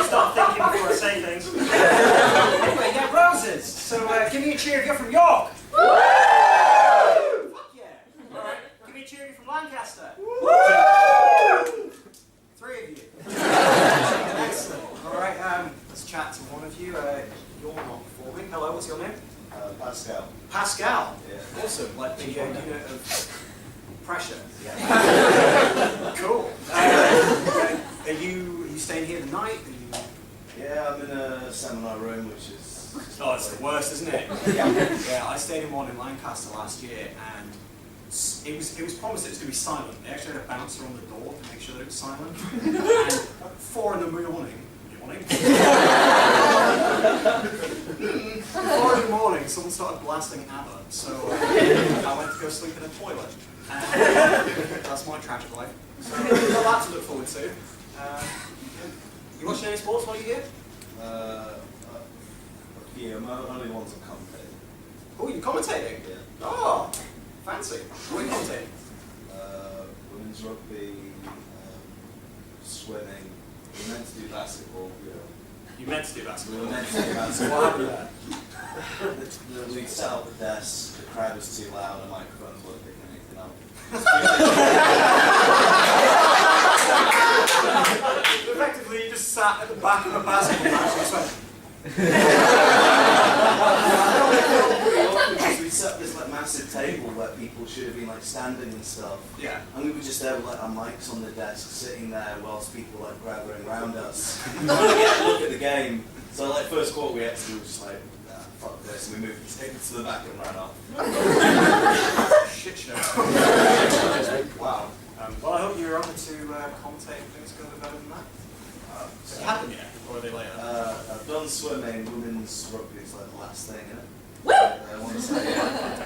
Stop thinking before I say things. Anyway, yeah, roses. So give me a cheer if you're from York. Fuck yeah. Alright, give me a cheer if you're from Lancaster. 3 of you. Excellent. Alright, let's chat to one of you. You're not performing. Hello, what's your name? Pascal. Pascal? Yeah. Awesome, like the unit of pressure. Yeah. Cool. Are you staying here tonight? Yeah, I'm in a seminar room, which is... Oh, it's the worst, isn't it? Yeah, I stayed in one in Lancaster last year, and it was promised it was going to be silent. They actually had a bouncer on the door to make sure that it was silent. And 4 in the morning, 4 in the morning, someone started blasting ABBA, so I went to go sleep in a toilet. And that's my tragic life. So I've got that to look forward to. You watching any sports while you're here? Yeah, my only ones are company. Oh, you're commentating? Yeah. Oh, fancy. What are you commentating? Women's rugby, swimming. We meant to do basketball. You meant to do We basketball. were meant to do basketball. What happened there? We set up the desk, the crowd was too loud, the microphones weren't picking anything up. Effectively, you just sat at the back of a basketball match and just went. Because we set up this like massive table where people should have been like standing and stuff. Yeah. And we were just there with like our mics on the desk, sitting there whilst people were like gathering around us, trying to get a look at the game. So like first quarter we actually were just like, fuck this, and we moved the table to the back and ran off. Shit show. Wow. Well, I hope you're on to commentate things going better than that. Has it happened yet? Or are they later? I've done swimming, women's rugby is like the last thing, isn't it? Woo! I want to say,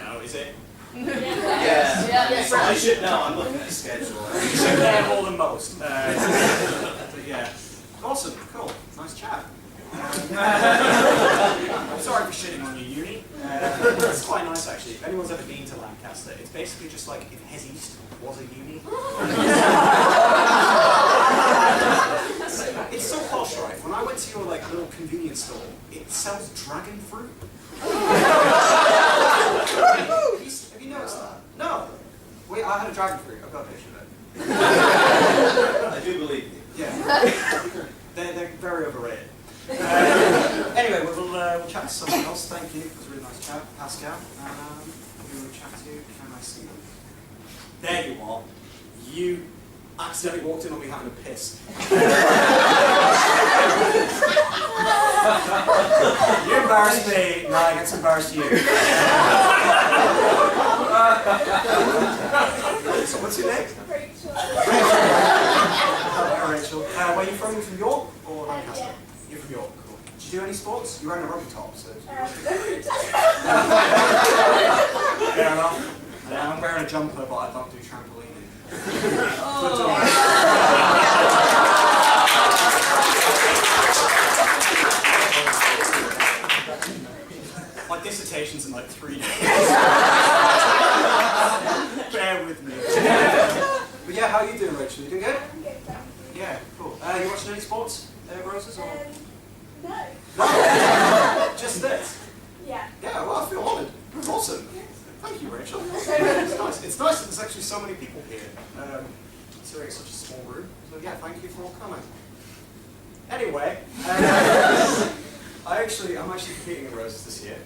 No, is it? yeah. I should know, I'm looking at a schedule. You should care more than most. But yeah. Awesome, cool, nice chat. I'm sorry for shitting on your uni. It's quite nice actually. If anyone's ever been to Lancaster, it's basically just like if Hes East was a uni. It's so posh, right? When I went to your like little convenience store, it sells dragon fruit. Have you noticed that? No. Wait, I had a dragon fruit. I've got a picture of it. I do believe you. Yeah. They're very overrated. Anyway, we'll chat to someone else. Thank you. It was a really nice chat. Pascal. Who will chat to? Can I see them? There you are. You accidentally walked in on me having a piss. You embarrassed me, now I get to embarrass you. So what's your name? Rachel. Rachel. Where are you from? You from York or Lancaster? Yeah. You're from York, cool. Did you do any sports? You're wearing a rugby top, so... Fair enough. I'm wearing a jumper, but I don't do trampolining. My dissertation's in like 3 days. Bear with me. But yeah, how are you doing, Rachel? You doing good? I'm good, thank you. Yeah, cool. You watching any sports, Roses? Or? No. No? Just this? Yeah. Yeah, well, I feel honoured. Awesome. Thank you, Rachel. It's nice. It's nice that there's actually so many people here, considering it's such a small room. So yeah, thank you for all coming. Anyway, I'm actually competing in Roses this year.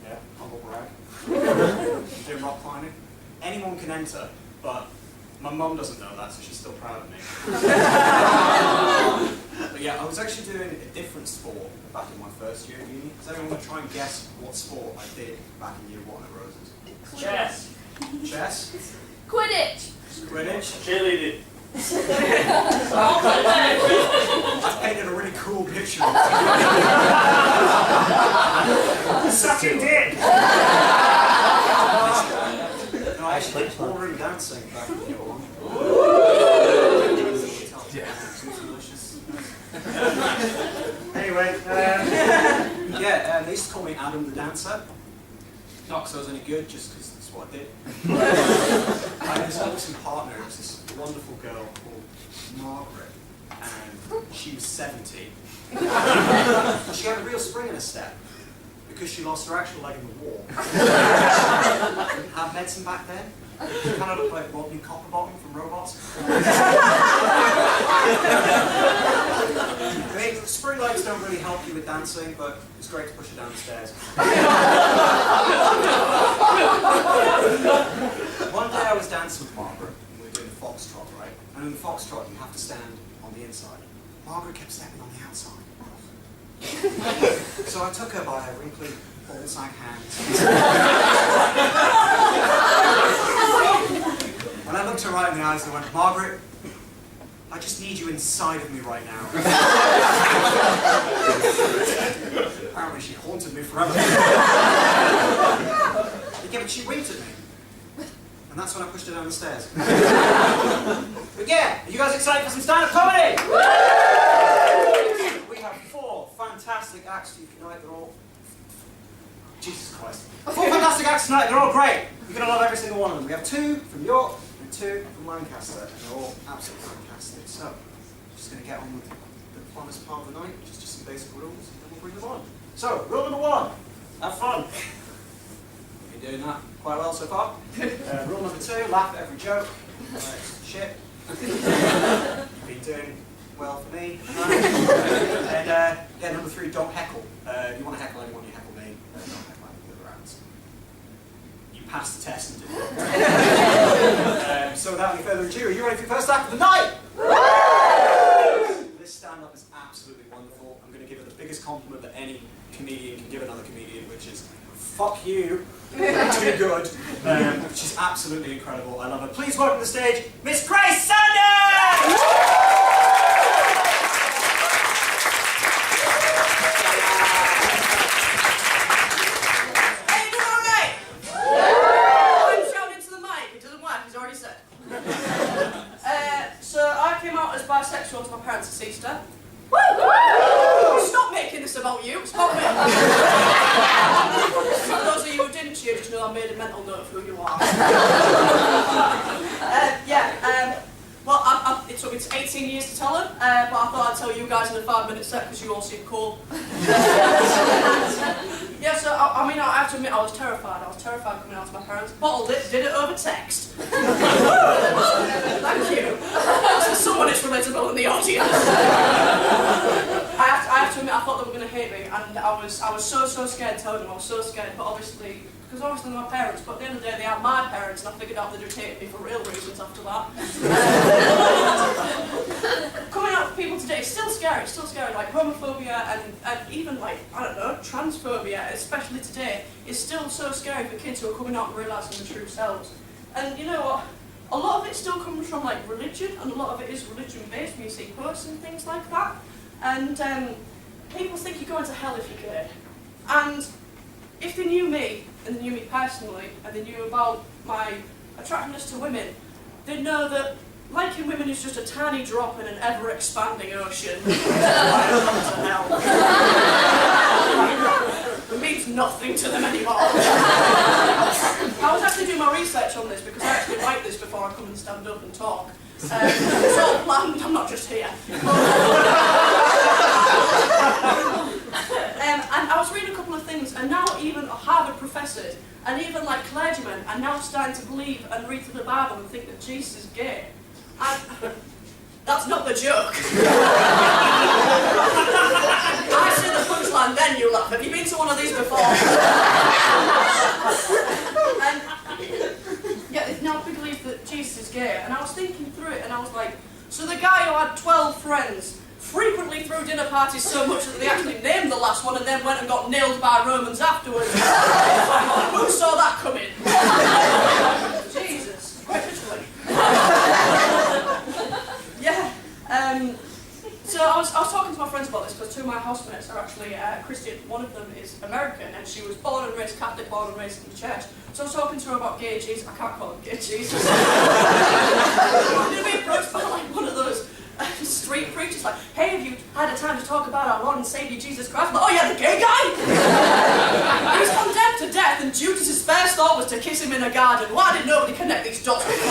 Yeah, humble brag. I'm doing rock climbing. Anyone can enter, but my mum doesn't know that, so she's still proud of me. But yeah, I was actually doing a different sport back in my first year at uni. Does anyone want to try and guess what sport I did back in year 1 at Roses? Chess. Chess? Quidditch. Quidditch? Cheerleading. I painted a really cool picture of it. Sucking dick! No, I actually did ballroom dancing back in year 1. Anyway, yeah, they used to call me Adam the Dancer. Not because I was any good, just because that's what I did. I had this awesome partner, it was this wonderful girl called Margaret, and she was 70. She had a real spring in her step, because she lost her actual leg in the war. Didn't have medicine back then. She kind of looked like Rodney Copperbottom from Robots. I mean, spring legs don't really help you with dancing, but it's great to push her down the stairs. One day I was dancing with Margaret, and we were doing the foxtrot, right? And in the foxtrot, you have to stand on the inside. Margaret kept stepping on the outside. So I took her by her wrinkly, ball-sack hands. When I looked her right in the eyes, I went, Margaret, I just need you inside of me right now. Apparently she haunted me forever. Yeah, but she winked at me. And that's when I pushed her down the stairs. But yeah, are you guys excited for some stand-up comedy? We have 4 fantastic acts to you tonight. They're all Jesus Christ. 4 fantastic acts tonight, they're all great. You're going to love every single one of them. We have 2 from York and 2 from Lancaster, and they're all absolutely fantastic. So, just going to get on with the funnest part of the night, which is just some basic rules, and then we'll bring them on. So, rule number 1, have fun. You've been doing that quite well so far. Rule number 2, laugh at every joke. Shit. You've been doing well for me. And yeah, number 3, don't heckle. If you want to heckle anyone, you heckle me. Don't heckle any other rounds. You passed the test and did it. So without any further ado, are you ready for your first act of the night? This stand-up is absolutely wonderful. I'm going to give it the biggest compliment that any comedian can give another comedian, which is, fuck you, too good. She's absolutely incredible. I love her. Please welcome to the stage, Miss Grace Sanders! Bisexual to my parents this Easter. Stop making this about you. Stop it. For those of you who didn't cheer, just know I made a mental note of who you are. Well, it took me 18 years to tell them, but I thought I'd tell you guys in a 5-minute set because you all seem cool. Yeah, so I mean, I have to admit, I was terrified. I was terrified coming out to my parents. Bottled it, did it over text. Thank you. So someone is relatable in the audience. I have to admit, I thought they were going to hate me, and I was so scared telling them. I was so scared, but obviously they're my parents. But at the end of the day, they are my parents, and I figured out they just hated me for real reasons after that. Coming out for people today is still scary. It's still scary. Like homophobia and even like, I don't know, transphobia, especially today, is still so scary for kids who are coming out and realising their true selves. And you know what? A lot of it still comes from like religion, and a lot of it is religion-based when you see posts and things like that. And people think you're going to hell if you're gay. And if they knew me, and they knew me personally, and they knew about my attractiveness to women, they'd know that liking women is just a tiny drop in an ever-expanding ocean. It means nothing to them anymore. I was actually doing my research on this because I actually write this before I come and stand up and talk. It's all planned, I'm not just here. And I was reading a couple of things, and now even Harvard professors and even like clergymen are now starting to believe and read through the Bible and think that Jesus is gay. And that's not the joke. I say the punchline, then you laugh. Have you been to one of these before? And yeah, they now believe that Jesus is gay. And I was thinking through it, and I was like, so the guy who had 12 friends frequently threw dinner parties so much that they actually named the last one and then went and got nailed by Romans afterwards. Who saw that coming? Jesus, quite literally. Yeah. So I was talking to my friends about this because 2 of my housemates are actually Christian. One of them is American, and she was born and raised Catholic, born and raised in the church. So I was talking to her about gay Jesus. I can't call him gay Jesus. I'm going to be approached by like one of those street preachers, like, hey, have you had a time to talk about our Lord and Saviour Jesus Christ? I'm like, oh yeah, the gay guy? He was condemned to death, and Judas' first thought was to kiss him in a garden. Why did nobody connect these dots before? I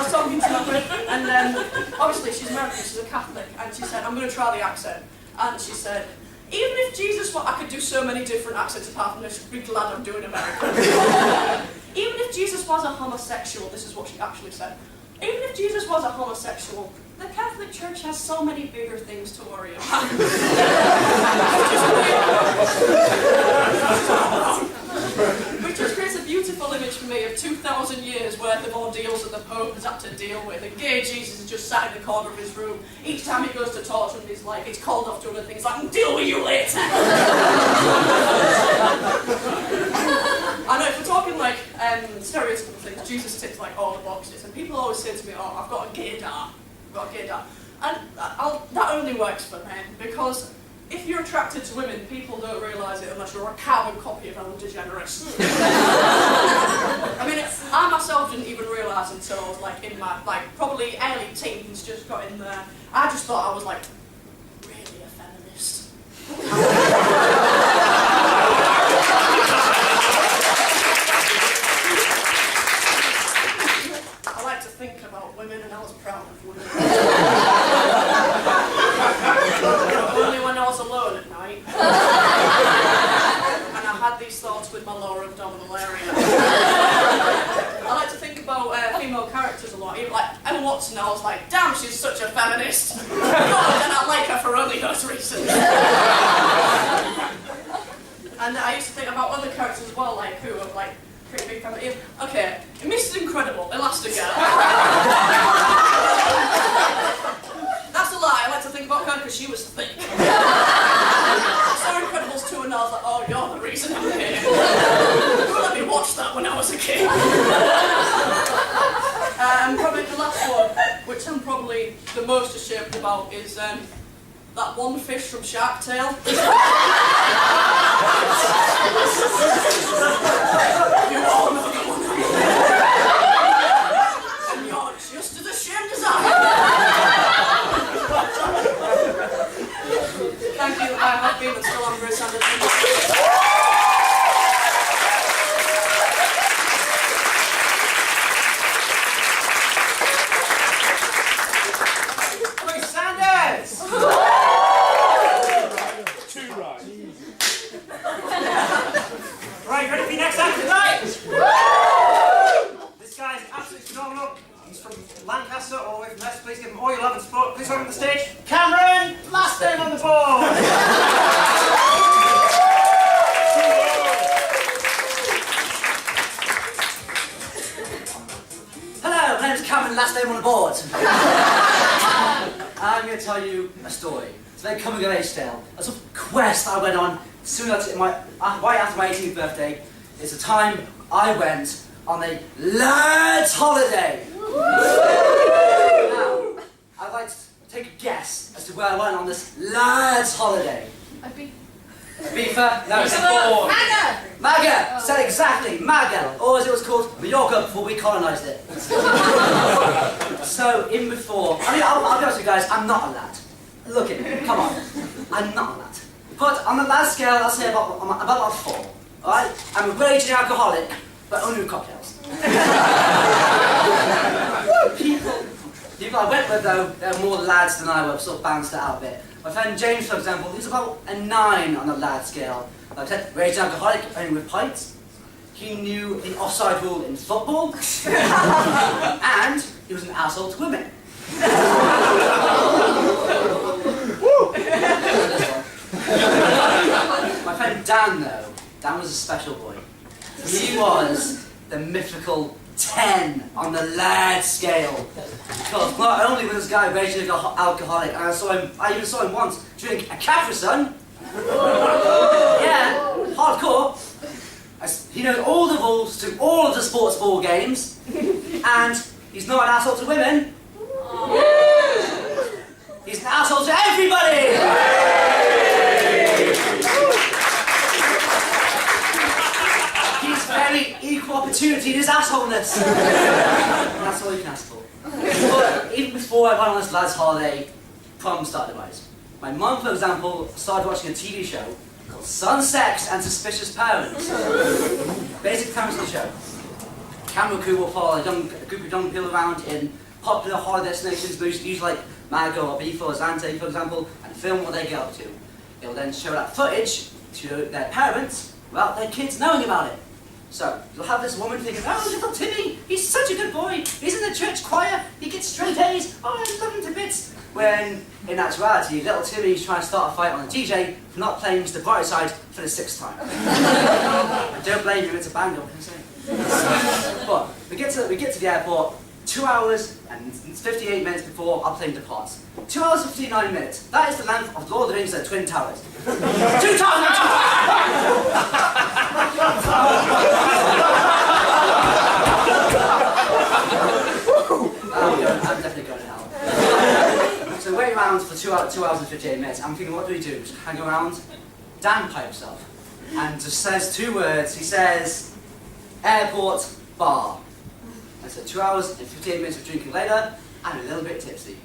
was talking to my friend, and obviously she's American, she's a Catholic, and she said, I'm going to try the accent. And she said, even if Jesus were, I could do so many different accents apart from this, be glad I'm doing American. Even if Jesus was a homosexual, this is what she actually said, even if Jesus was a homosexual, the Catholic Church has so many bigger things to worry about. Which just creates a beautiful image for me of 2,000 years worth of ordeals that the Pope has had to deal with. And gay Jesus is just sat in the corner of his room. Each time he goes to talk to him, he's like, he's called off to other things like, I'll deal with you later. I know, if we're talking like stereotypical things, Jesus ticks like all the boxes, and people always say to me, oh, I've got a gaydar, and that only works for men, because if you're attracted to women, people don't realise it unless you're a carbon copy of Ellen DeGeneres. I mean, I myself didn't even realise until I was like in my, like, probably early teens, just got in there. I just thought I was like, really a feminist. Watts, and I was like, damn, she's such a feminist. And I like her for only those reasons. And I used to think about other characters as well, like who are like pretty big feminist. Okay, Mrs. Incredible, Elastigirl. That's a lie. I like to think about her because she was thick. I saw Incredibles 2 and I was like, oh, you're the reason I'm here. Who let me watch that when I was a kid? And probably the last one, which I'm probably the most ashamed about, is that one fish from Shark Tale. You all know the one. And you're just as ashamed as I am. Thank you. I have been and still am very sad. Right, ready for your next act tonight? This guy is absolutely phenomenal. He's from Lancaster, all the way from Leicester. Please give him all your love and support. Please welcome to the stage, Cameron, last name on the board. Hello, my name's Cameron, last name on the board. I'm going to tell you a story. It's a very coming of age tale. A sort of quest I went on soon after right after my 18th birthday. It's a time I went on a lads' holiday. Now, I'd like to take a guess as to where I went on this lads' holiday. Ibiza? No, it's Born. MAGA! Said exactly, MAGA. Or as it was called, Mallorca before we colonised it. So, in before, I'll be honest with you guys, I'm not a lad. Look at me, come on. I'm not a lad. But on the lad scale, I'll say about 4. Alright? I'm a raging alcoholic, but only with cocktails. People I went with, though, they're more lads than I were, sort of balanced it out a bit. My friend James, for example, he's about a 9 on the lad scale. Like I said, raging alcoholic, only with pints. He knew the offside rule in football. And he was an asshole to women. My friend Dan, though, Dan was a special boy. He was the mythical 10 on the lad scale. Because not only was this guy raging alcoholic, and I even saw him once drink a Capri-Sun. Yeah, hardcore. He knows all the rules to all of the sports ball games, and he's not an asshole to women. He's an asshole to everybody! He's very equal opportunity in his assholeness. That's all you can ask for. But even before I went on this lad's holiday, problems started to rise. My mum, for example, started watching a TV show called Son, Sex and Suspicious Parents. Basic premise of the show. Camera crew will follow a group of young people around in popular holiday destinations, usually like Malaga or Ibiza or Zante, for example, and film what they get up to. It will then show that footage to their parents without their kids knowing about it. So, you'll have this woman thinking, oh, little Timmy, he's such a good boy, he's in the church choir, he gets straight A's, oh, I love him to bits. When, in actuality, little Timmy's trying to start a fight on the DJ for not playing Mr. Brightside for the 6th time. I don't blame him, it's a banger, what can I say? But, we get to the airport, 2 hours and 58 minutes before our plane departs. 2 hours and 59 minutes. That is the length of Lord of the Rings and Twin Towers. 2 towers! I'm definitely going to hell. So wait around for 2 hours and 58 minutes. I'm thinking, what do we do? Just hang around? Dan pipes up and just says 2 words. He says, airport bar. And so 2 hours and 58 minutes of drinking later, I'm a little bit tipsy.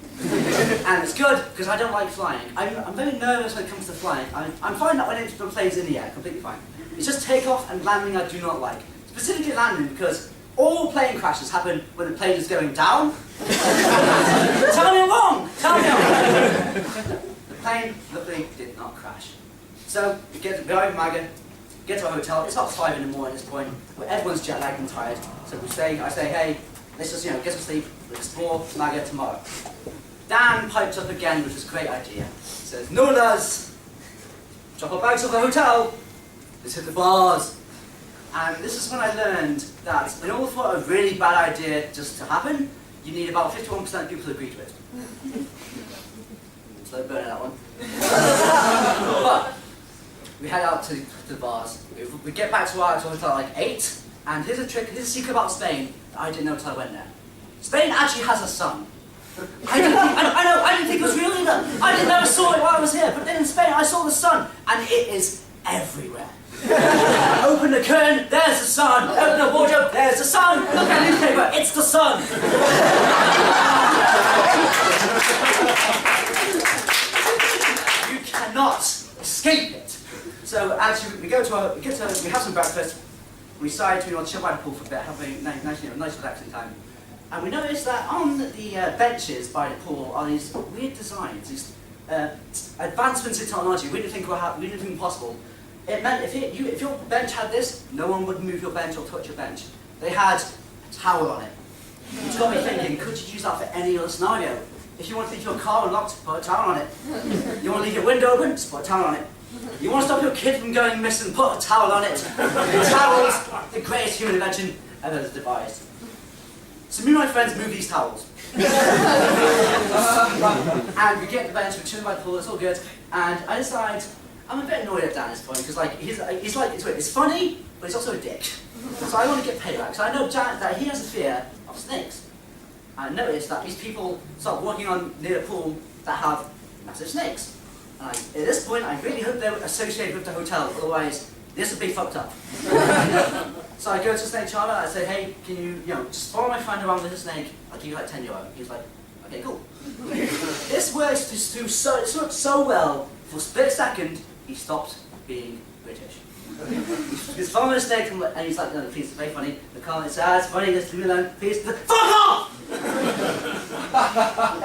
And it's good, because I don't like flying. I'm very nervous when it comes to flying. I'm fine that when the plane's in the air, completely fine. It's just takeoff and landing I do not like. Specifically landing, because all plane crashes happen when the plane is going down. Tell me I'm wrong! Tell me I'm wrong! The plane, luckily, did not crash. So, we arrive in Malaga, get to our hotel. It's about 5 in the morning at this point, where everyone's jet lagged and tired. So I say, hey, let's just, get some sleep, let's explore MAGA tomorrow. Dan pipes up again with this great idea. He says, no lads, drop our bags off the hotel, let's hit the bars. And this is when I learned that in order for a really bad idea just to happen, you need about 51% of people to agree to it. Slow burn that one. But we head out to the bars. We get back to our hotel like 8, and here's a trick, here's a secret about Spain that I didn't know until I went there. Spain actually has a sun. I didn't think it was real either. I never saw it while I was here, but then in Spain I saw the sun, and it is everywhere. Open the curtain, there's the sun. Open the wardrobe, there's the sun. Look at the newspaper, it's the sun. You cannot escape it. So actually, we have some breakfast. We decide to chill by the pool for a bit, have a nice relaxing time. And we noticed that on the benches by the pool are these weird designs, these advancements in technology we didn't think were possible. It meant if your bench had this, no one would move your bench or touch your bench. They had a towel on it. Which got me thinking, could you use that for any other scenario? If you want to leave your car unlocked, put a towel on it. You want to leave your window open, just put a towel on it. You want to stop your kid from going missing, put a towel on it. Towels, the greatest human invention ever devised. So me and my friends move these towels. And we get the bench, we're chilling by the pool, it's all good. And I decide, I'm a bit annoyed at Dan at this point, because it's funny, but he's also a dick. So I want to get payback. So I know that he has a fear of snakes. I noticed that these people start walking on near the pool that have massive snakes. And at this point, I really hope they're associated with the hotel, otherwise this would be fucked up. So I go to Snake Charmer, I say, hey, can you, just follow my friend around with a snake, I'll give you like €10. He's like, okay, cool. This works so well, for a split second, he stopped being British. He's following the snake, and he's like, no, please, it's very funny. The car says, it's funny, just leave me alone, please. Fuck off!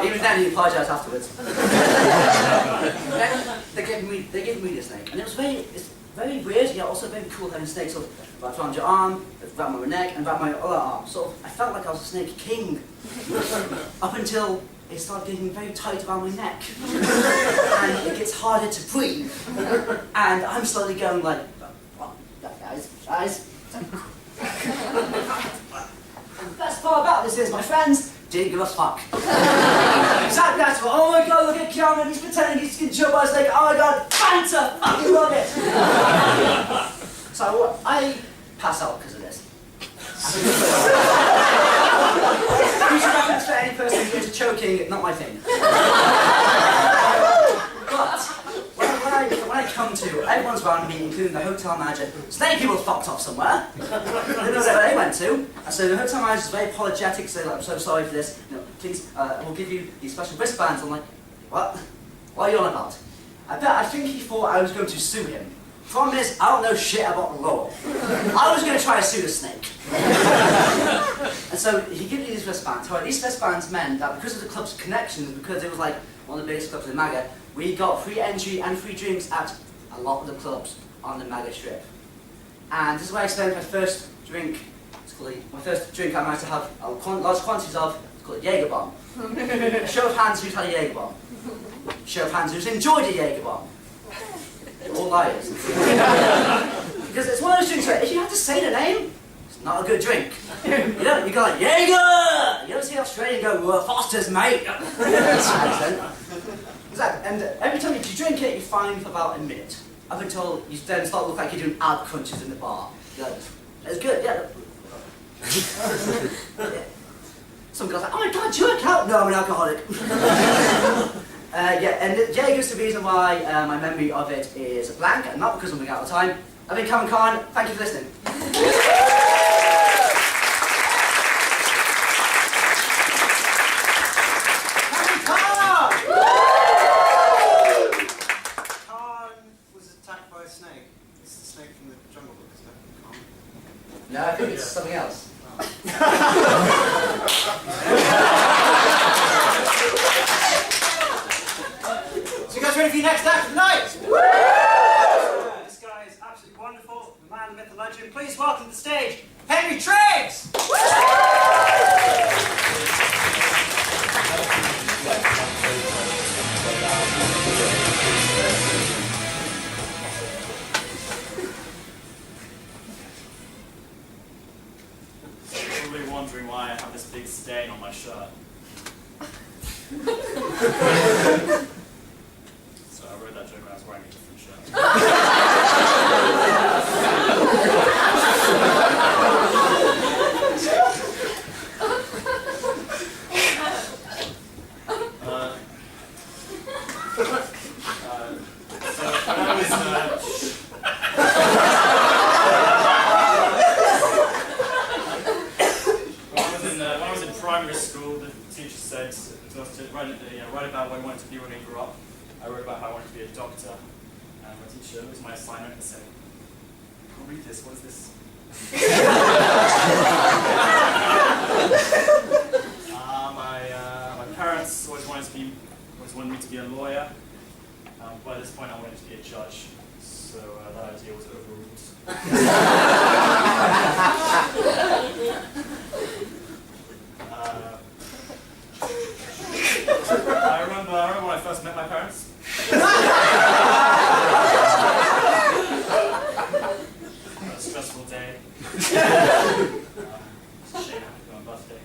Even then, he apologised afterwards. They gave me the snake, and it's very weird, yet also very cool having snakes sort of wrapped around your arm, wrapped my neck, and wrapped my other arm. So I felt like I was a snake king. Up until it started getting very tight around my neck. And it gets harder to breathe. And I'm slowly going like, guys. And the best part about this is my friends didn't give a fuck. Exactly, that's what, oh my god, look at Cameron, he's pretending he's getting chilled by a snake, oh my god, Fanta, fucking love it! So I pass out because of this. Future reference for any person who's into choking, not my thing. But when I come to, everyone's around me, including the hotel manager. Snake people fucked off somewhere. They don't know where they went to. And so the hotel manager is very apologetic, saying, like, I'm so sorry for this. Please, we'll give you these special wristbands. I'm like, what? What are you on about? I think he thought I was going to sue him. Problem is, I don't know shit about the law. I was going to try to sue the snake. And so he gave me these wristbands. However, these wristbands meant that because of the club's connections, because it was like one of the biggest clubs in MAGA, we got free entry and free drinks at a lot of the clubs on the MAGA strip. And this is where I explained my first drink. My first drink I managed to have large quantities of. It's called a Jaeger bomb. A show of hands who's had a Jaeger bomb. Show of hands who's enjoyed a Jaeger bomb. All liars. Because it's one of those drinks where if you have to say the name, it's not a good drink. You go like, Jaeger! You don't see an Australian go, we're Foster's, mate. Exactly. And every time you drink it, you're fine for about a minute. Up until you then start to look like you're doing ab crunches in the bar. You're like, it's good, yeah. Some guy's like, oh my god, you work out? No, I'm an alcoholic. And Jaeger's the reason why my memory of it is blank, and not because I'm running out of time. I've been Cameron Khan, thank you for listening. No, I think it's something else. So you guys ready for your next act of the night? This guy is absolutely wonderful. The man, the myth, the legend. Please welcome to the stage, Henry Triggs! probably wondering why I have this big stain on my shirt. So I wrote that joke when I was wearing a different shirt. Primary school, the teacher said to us to write about what I wanted to be when I grew up. I wrote about how I wanted to be a doctor, and my teacher, it was my assignment, to say, "I'll read this. What is this?" My parents always wanted me to be a lawyer. By this point, I wanted to be a judge, so that idea was overruled. I remember when I first met my parents. A stressful day. It's a shame I had to go on birthday.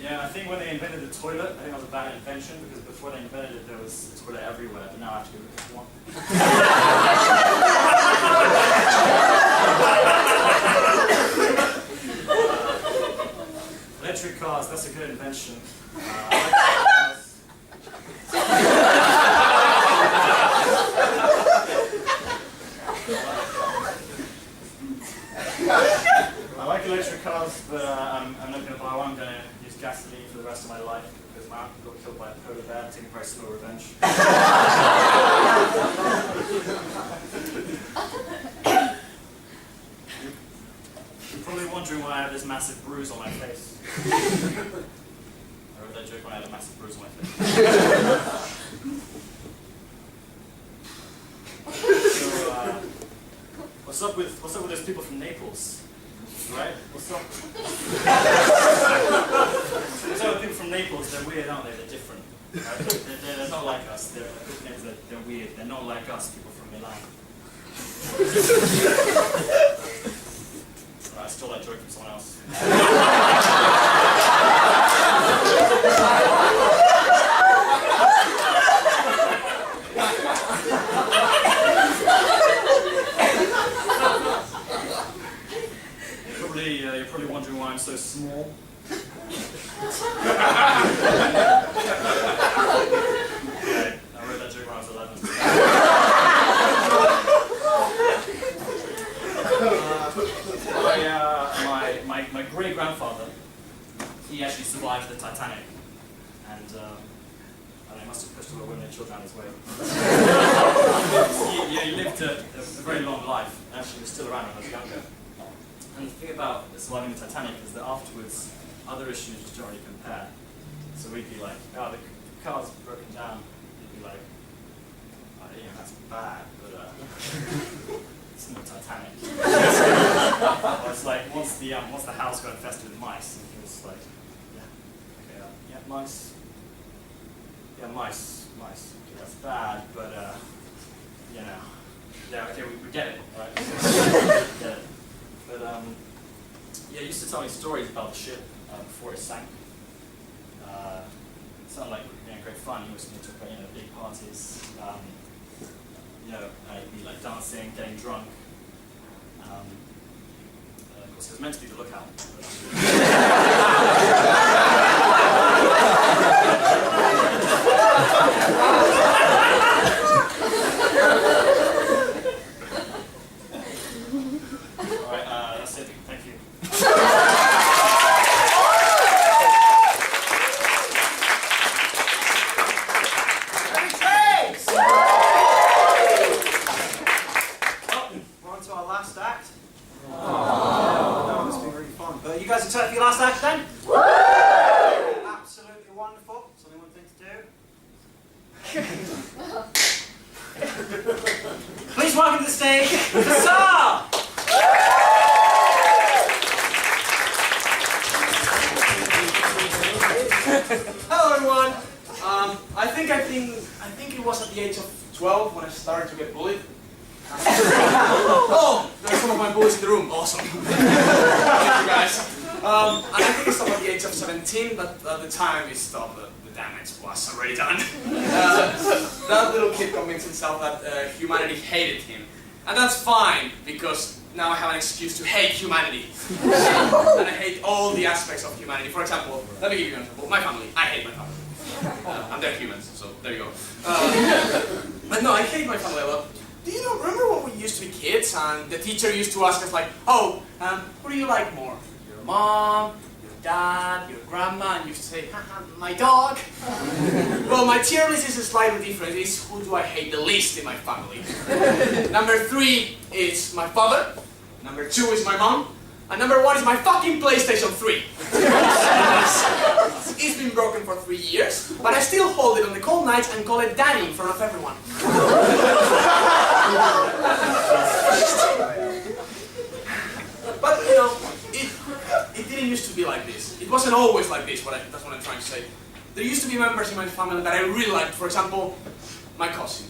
Yeah, I think when they invented the toilet, I think that was a bad invention, because before they invented it, there was a toilet everywhere, but now I have to go look for one. Electric cars, that's a good invention. I like electric cars, but I'm not going to buy one. I'm going to use gasoline for the rest of my life, because my uncle got killed by a polar bear, taking a very slow revenge. You're probably wondering why I have this massive bruise on my face. I wrote that joke when I had a massive bruise on my face. So, what's up with those people from Naples? Right? What's up? What's up with people from Naples? They're weird, aren't they? They're different. Right? They're not like us. They're weird. They're not like us, people from Milan. I stole that joke from someone else. You're probably wondering why I'm so small. Okay, I wrote that joke when I was 11. My great-grandfather, he actually survived the Titanic, and I don't know, he must have pushed all the women and children out his way. He lived a very long life, and actually was still around when I was younger. And the thing about surviving the Titanic is that afterwards, other issues just don't really compare. So we'd be like, oh, the car's broken down. He'd be like, oh, yeah, that's bad, but it's not Titanic. Or it's like, once the house got infested with mice, and he was like, yeah, okay, yeah, mice. Yeah, mice. Okay, that's bad, but, you know, yeah, okay, we get it, right? Get it. But yeah, he used to tell me stories about the ship before it sank. It sounded like great fun. He was talk about big parties, he'd be like dancing, getting drunk. Of course, it was meant to be the lookout. Please welcome to the stage, Hussar! Hello everyone. I think it was at the age of 12 when I started to get bullied. Oh, there's some of my bullies in the room. Awesome. Thank you guys. And I think it stopped at the age of 17, but at the time it stopped, the damage was already done. That little kid convinced himself that humanity hated him. And that's fine, because now I have an excuse to hate humanity. And I hate all the aspects of humanity. For example, let me give you an example. My family. I hate my family. And they're humans, so there you go. But no, I hate my family a lot. Do you know, remember when we used to be kids and the teacher used to ask us like, oh, who do you like more? Your mom, your dad, your grandma, and you used to say, haha, my dog. Well, my tier list is slightly different. It's who do I hate the least in my family. Number 3 is my father. Number 2 is my mom. And number 1 is my fucking PlayStation 3. It's been broken for 3 years, but I still hold it on the cold nights and call it Daddy in front of everyone. But, you know, it didn't used to be like this. It wasn't always like this, that's what I'm trying to say. There used to be members in my family that I really liked. For example, my cousin.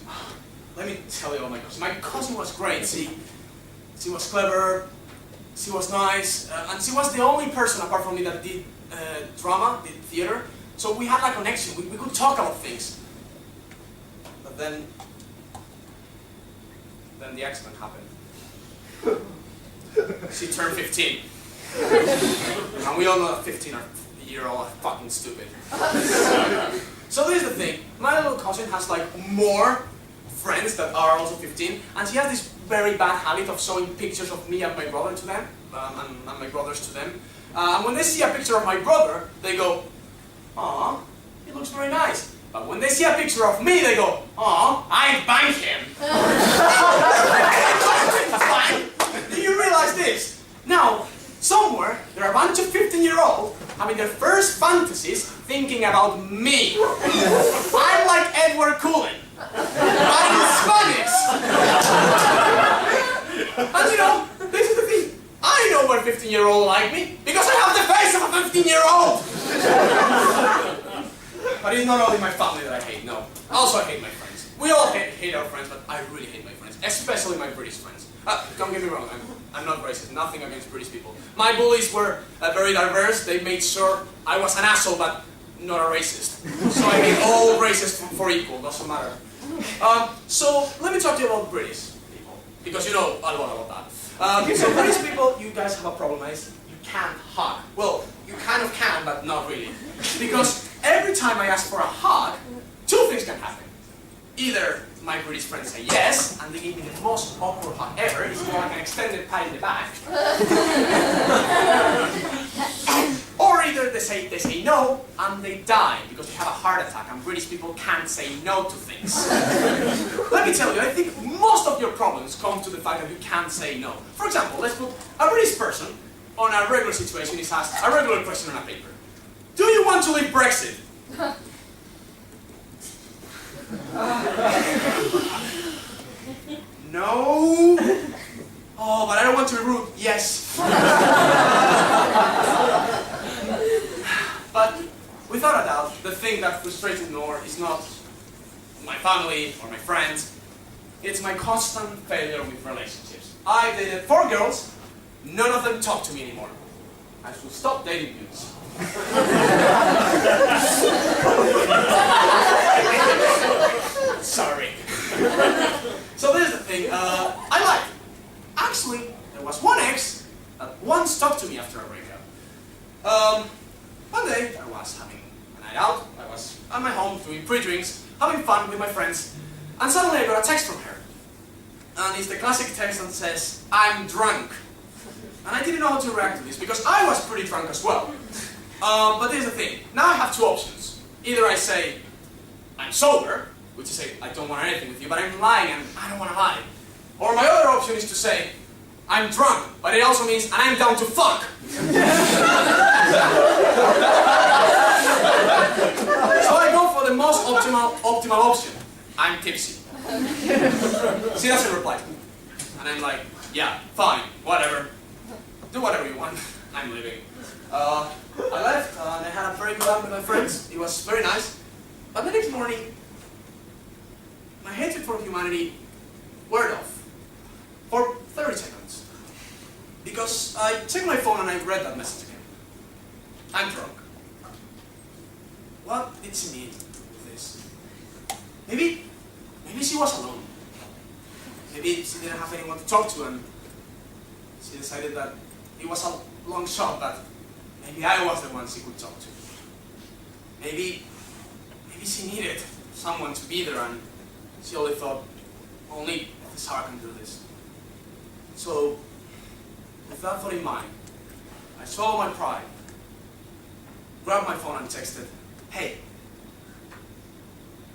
Let me tell you about my cousin. My cousin was great. She was clever, she was nice, and she was the only person apart from me that did drama, did theater. So we had a connection. We could talk about things. But then the accident happened. She turned 15. And we all know that 15-year-olds are fucking stupid. So this is the thing. My little cousin has like more friends that are also 15, and she has this very bad habit of showing pictures of me and my brother to them, and my brothers to them. And when they see a picture of my brother, they go, "Aw, he looks very nice." But when they see a picture of me, they go, "Aw, I'd bang him." Do you realize this? Now, somewhere, there are a bunch of 15-year-olds having their first fantasies thinking about me. I'm like Edward Cullen. I'm in Spanish. And you know, this is the thing. I know what 15-year-olds like me because I have the face of a 15-year-old. But it's not only my family that I hate, no. Also, I hate my friends. We all hate our friends, but I really hate my friends, especially my British friends. Don't get me wrong, I'm not racist, nothing against British people. My bullies were very diverse. They made sure I was an asshole, but not a racist. So I mean, all races for equal, doesn't matter. So let me talk to you about British people, because you know a lot about that. So British people, you guys have a problem, is you can't hug. Well, you kind of can, but not really. Because every time I ask for a hug, 2 things can happen. Either my British friends say yes, and they give me the most awkward hug ever. It's more like an extended pat in the back. Or either they say no, and they die because they have a heart attack, and British people can't say no to things. Let me tell you, I think most of your problems come to the fact that you can't say no. For example, let's put a British person on a regular situation is asked a regular question on a paper. Do you want to leave Brexit? No. Oh, but I don't want to be rude. Yes. But without a doubt, the thing that frustrates me more is not my family or my friends. It's my constant failure with relationships. I've dated 4 girls. None of them talk to me anymore. I should stop dating dudes. Sorry. So this is the thing, I like. Actually, there was one ex that once talked to me after a breakup. One day, I was having a night out, I was at my home doing pre-drinks, having fun with my friends, and suddenly I got a text from her. And it's the classic text that says, "I'm drunk." And I didn't know how to react to this, because I was pretty drunk as well. But here's the thing, now I have 2 options. Either I say, "I'm sober," which is say, "I don't want anything with you, but I'm lying and I don't want to lie." Or my other option is to say, "I'm drunk," but it also means, "and I'm down to fuck." So I go for the most optimal option. I'm tipsy. She doesn't reply to me. And I'm like, "Yeah, fine, whatever. Do whatever you want. I'm leaving." I left and I had a very good time with my friends. It was very nice. But the next morning, my hatred for humanity wore off for 30 seconds. Because I checked my phone and I read that message again. I'm drunk. What did she mean with this? Maybe she was alone. Maybe she didn't have anyone to talk to and she decided that it was a long shot, but maybe I was the one she could talk to. Maybe she needed someone to be there and she only thought, only Sarah can do this. So, with that thought in mind, I swallowed my pride, grabbed my phone and texted, "Hey,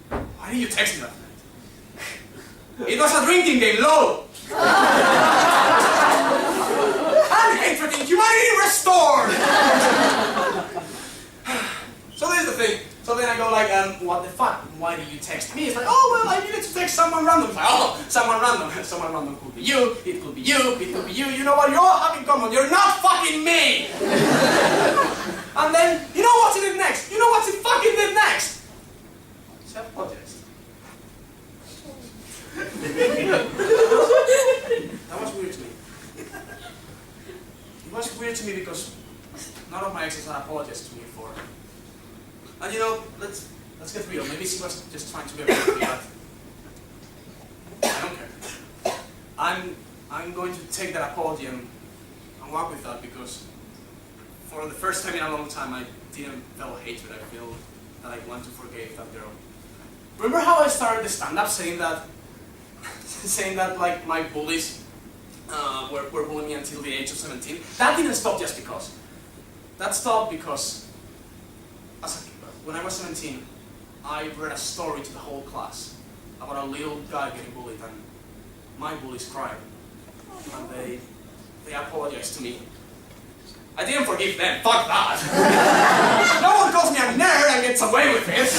why did you text me that night? It was a drinking game, lol! And hatred in humanity restored!" So there's the thing. So then I go like, what the fuck? Why did you text me? It's like, oh, well, I needed to text someone random. It's like, oh, someone random. Someone random could be you, it could be you, it could be you. You know what? You all have in common. You're not fucking me! And then, you know what she did next? You know what she fucking did next? She apologized. That was weird to me. It was weird to me because none of my exes had apologized to me for. And you know, let's get real. Maybe she was just trying to be with me, but I don't care. I'm going to take that apology and walk with that because for the first time in a long time I didn't feel hatred. I feel that I want to forgive that girl. Remember how I started the stand-up saying that like my bullies were bullying me until the age of 17? That didn't stop just because. That stopped because when I was 17, I read a story to the whole class about a little guy getting bullied, and my bullies cried, and they apologized to me. I didn't forgive them, fuck that! No one calls me a nerd and gets away with it!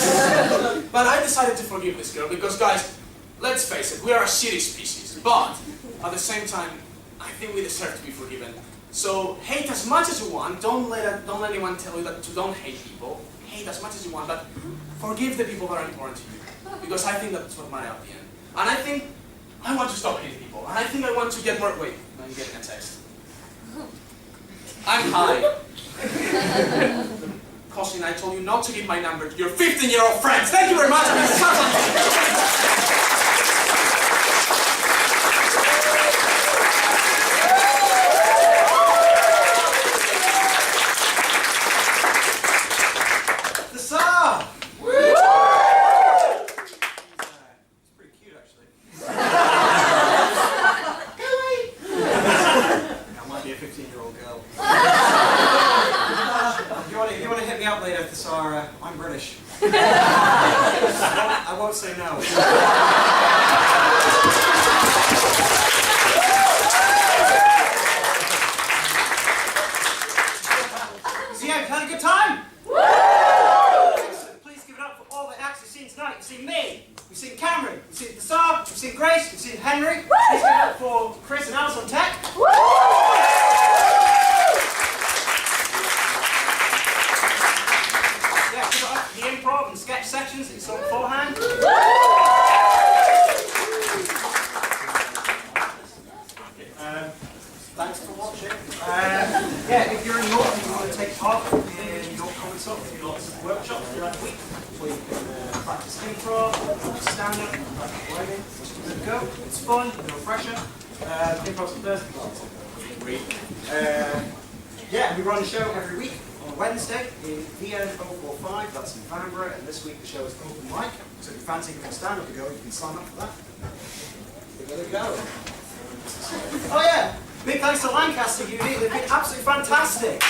But I decided to forgive this girl because, guys, let's face it, we are a shitty species, but at the same time, I think we deserve to be forgiven. So hate as much as you want, don't let anyone tell you that you don't hate people. Hate as much as you want, but forgive the people that are important to you. Because I think that's what matters at the end. And I think I want to stop hating people. And I think I want to get more. Wait, I'm getting a text. I'm high. Cousin, I told you not to give my number to your 15-year-old friends. Thank you very much. I'm British. I won't say no. So yeah, had a good time? Please give it up for all the acts you've seen tonight. You've seen me, you've seen Cameron, you've seen Thesar, you've seen Grace, you've seen Henry. Please give it up for Chris and Alice on tech. The improv and sketch sections that you saw beforehand. Thanks for watching. Yeah, if you're in York and you want to take part in York ComedySoc, we do lots of workshops throughout the week where you can practice improv, stand-up, writing, which is good to go. It's fun, no pressure. Improv's on Thursday. Yeah, we run a show every week. On Wednesday in VN045, that's in Vanbrugh, and this week the show is open mic. So if you fancy giving a stand-up to go, you can sign up for that. Give it a go. Oh yeah, big thanks to Lancaster Uni, they've been absolutely fantastic.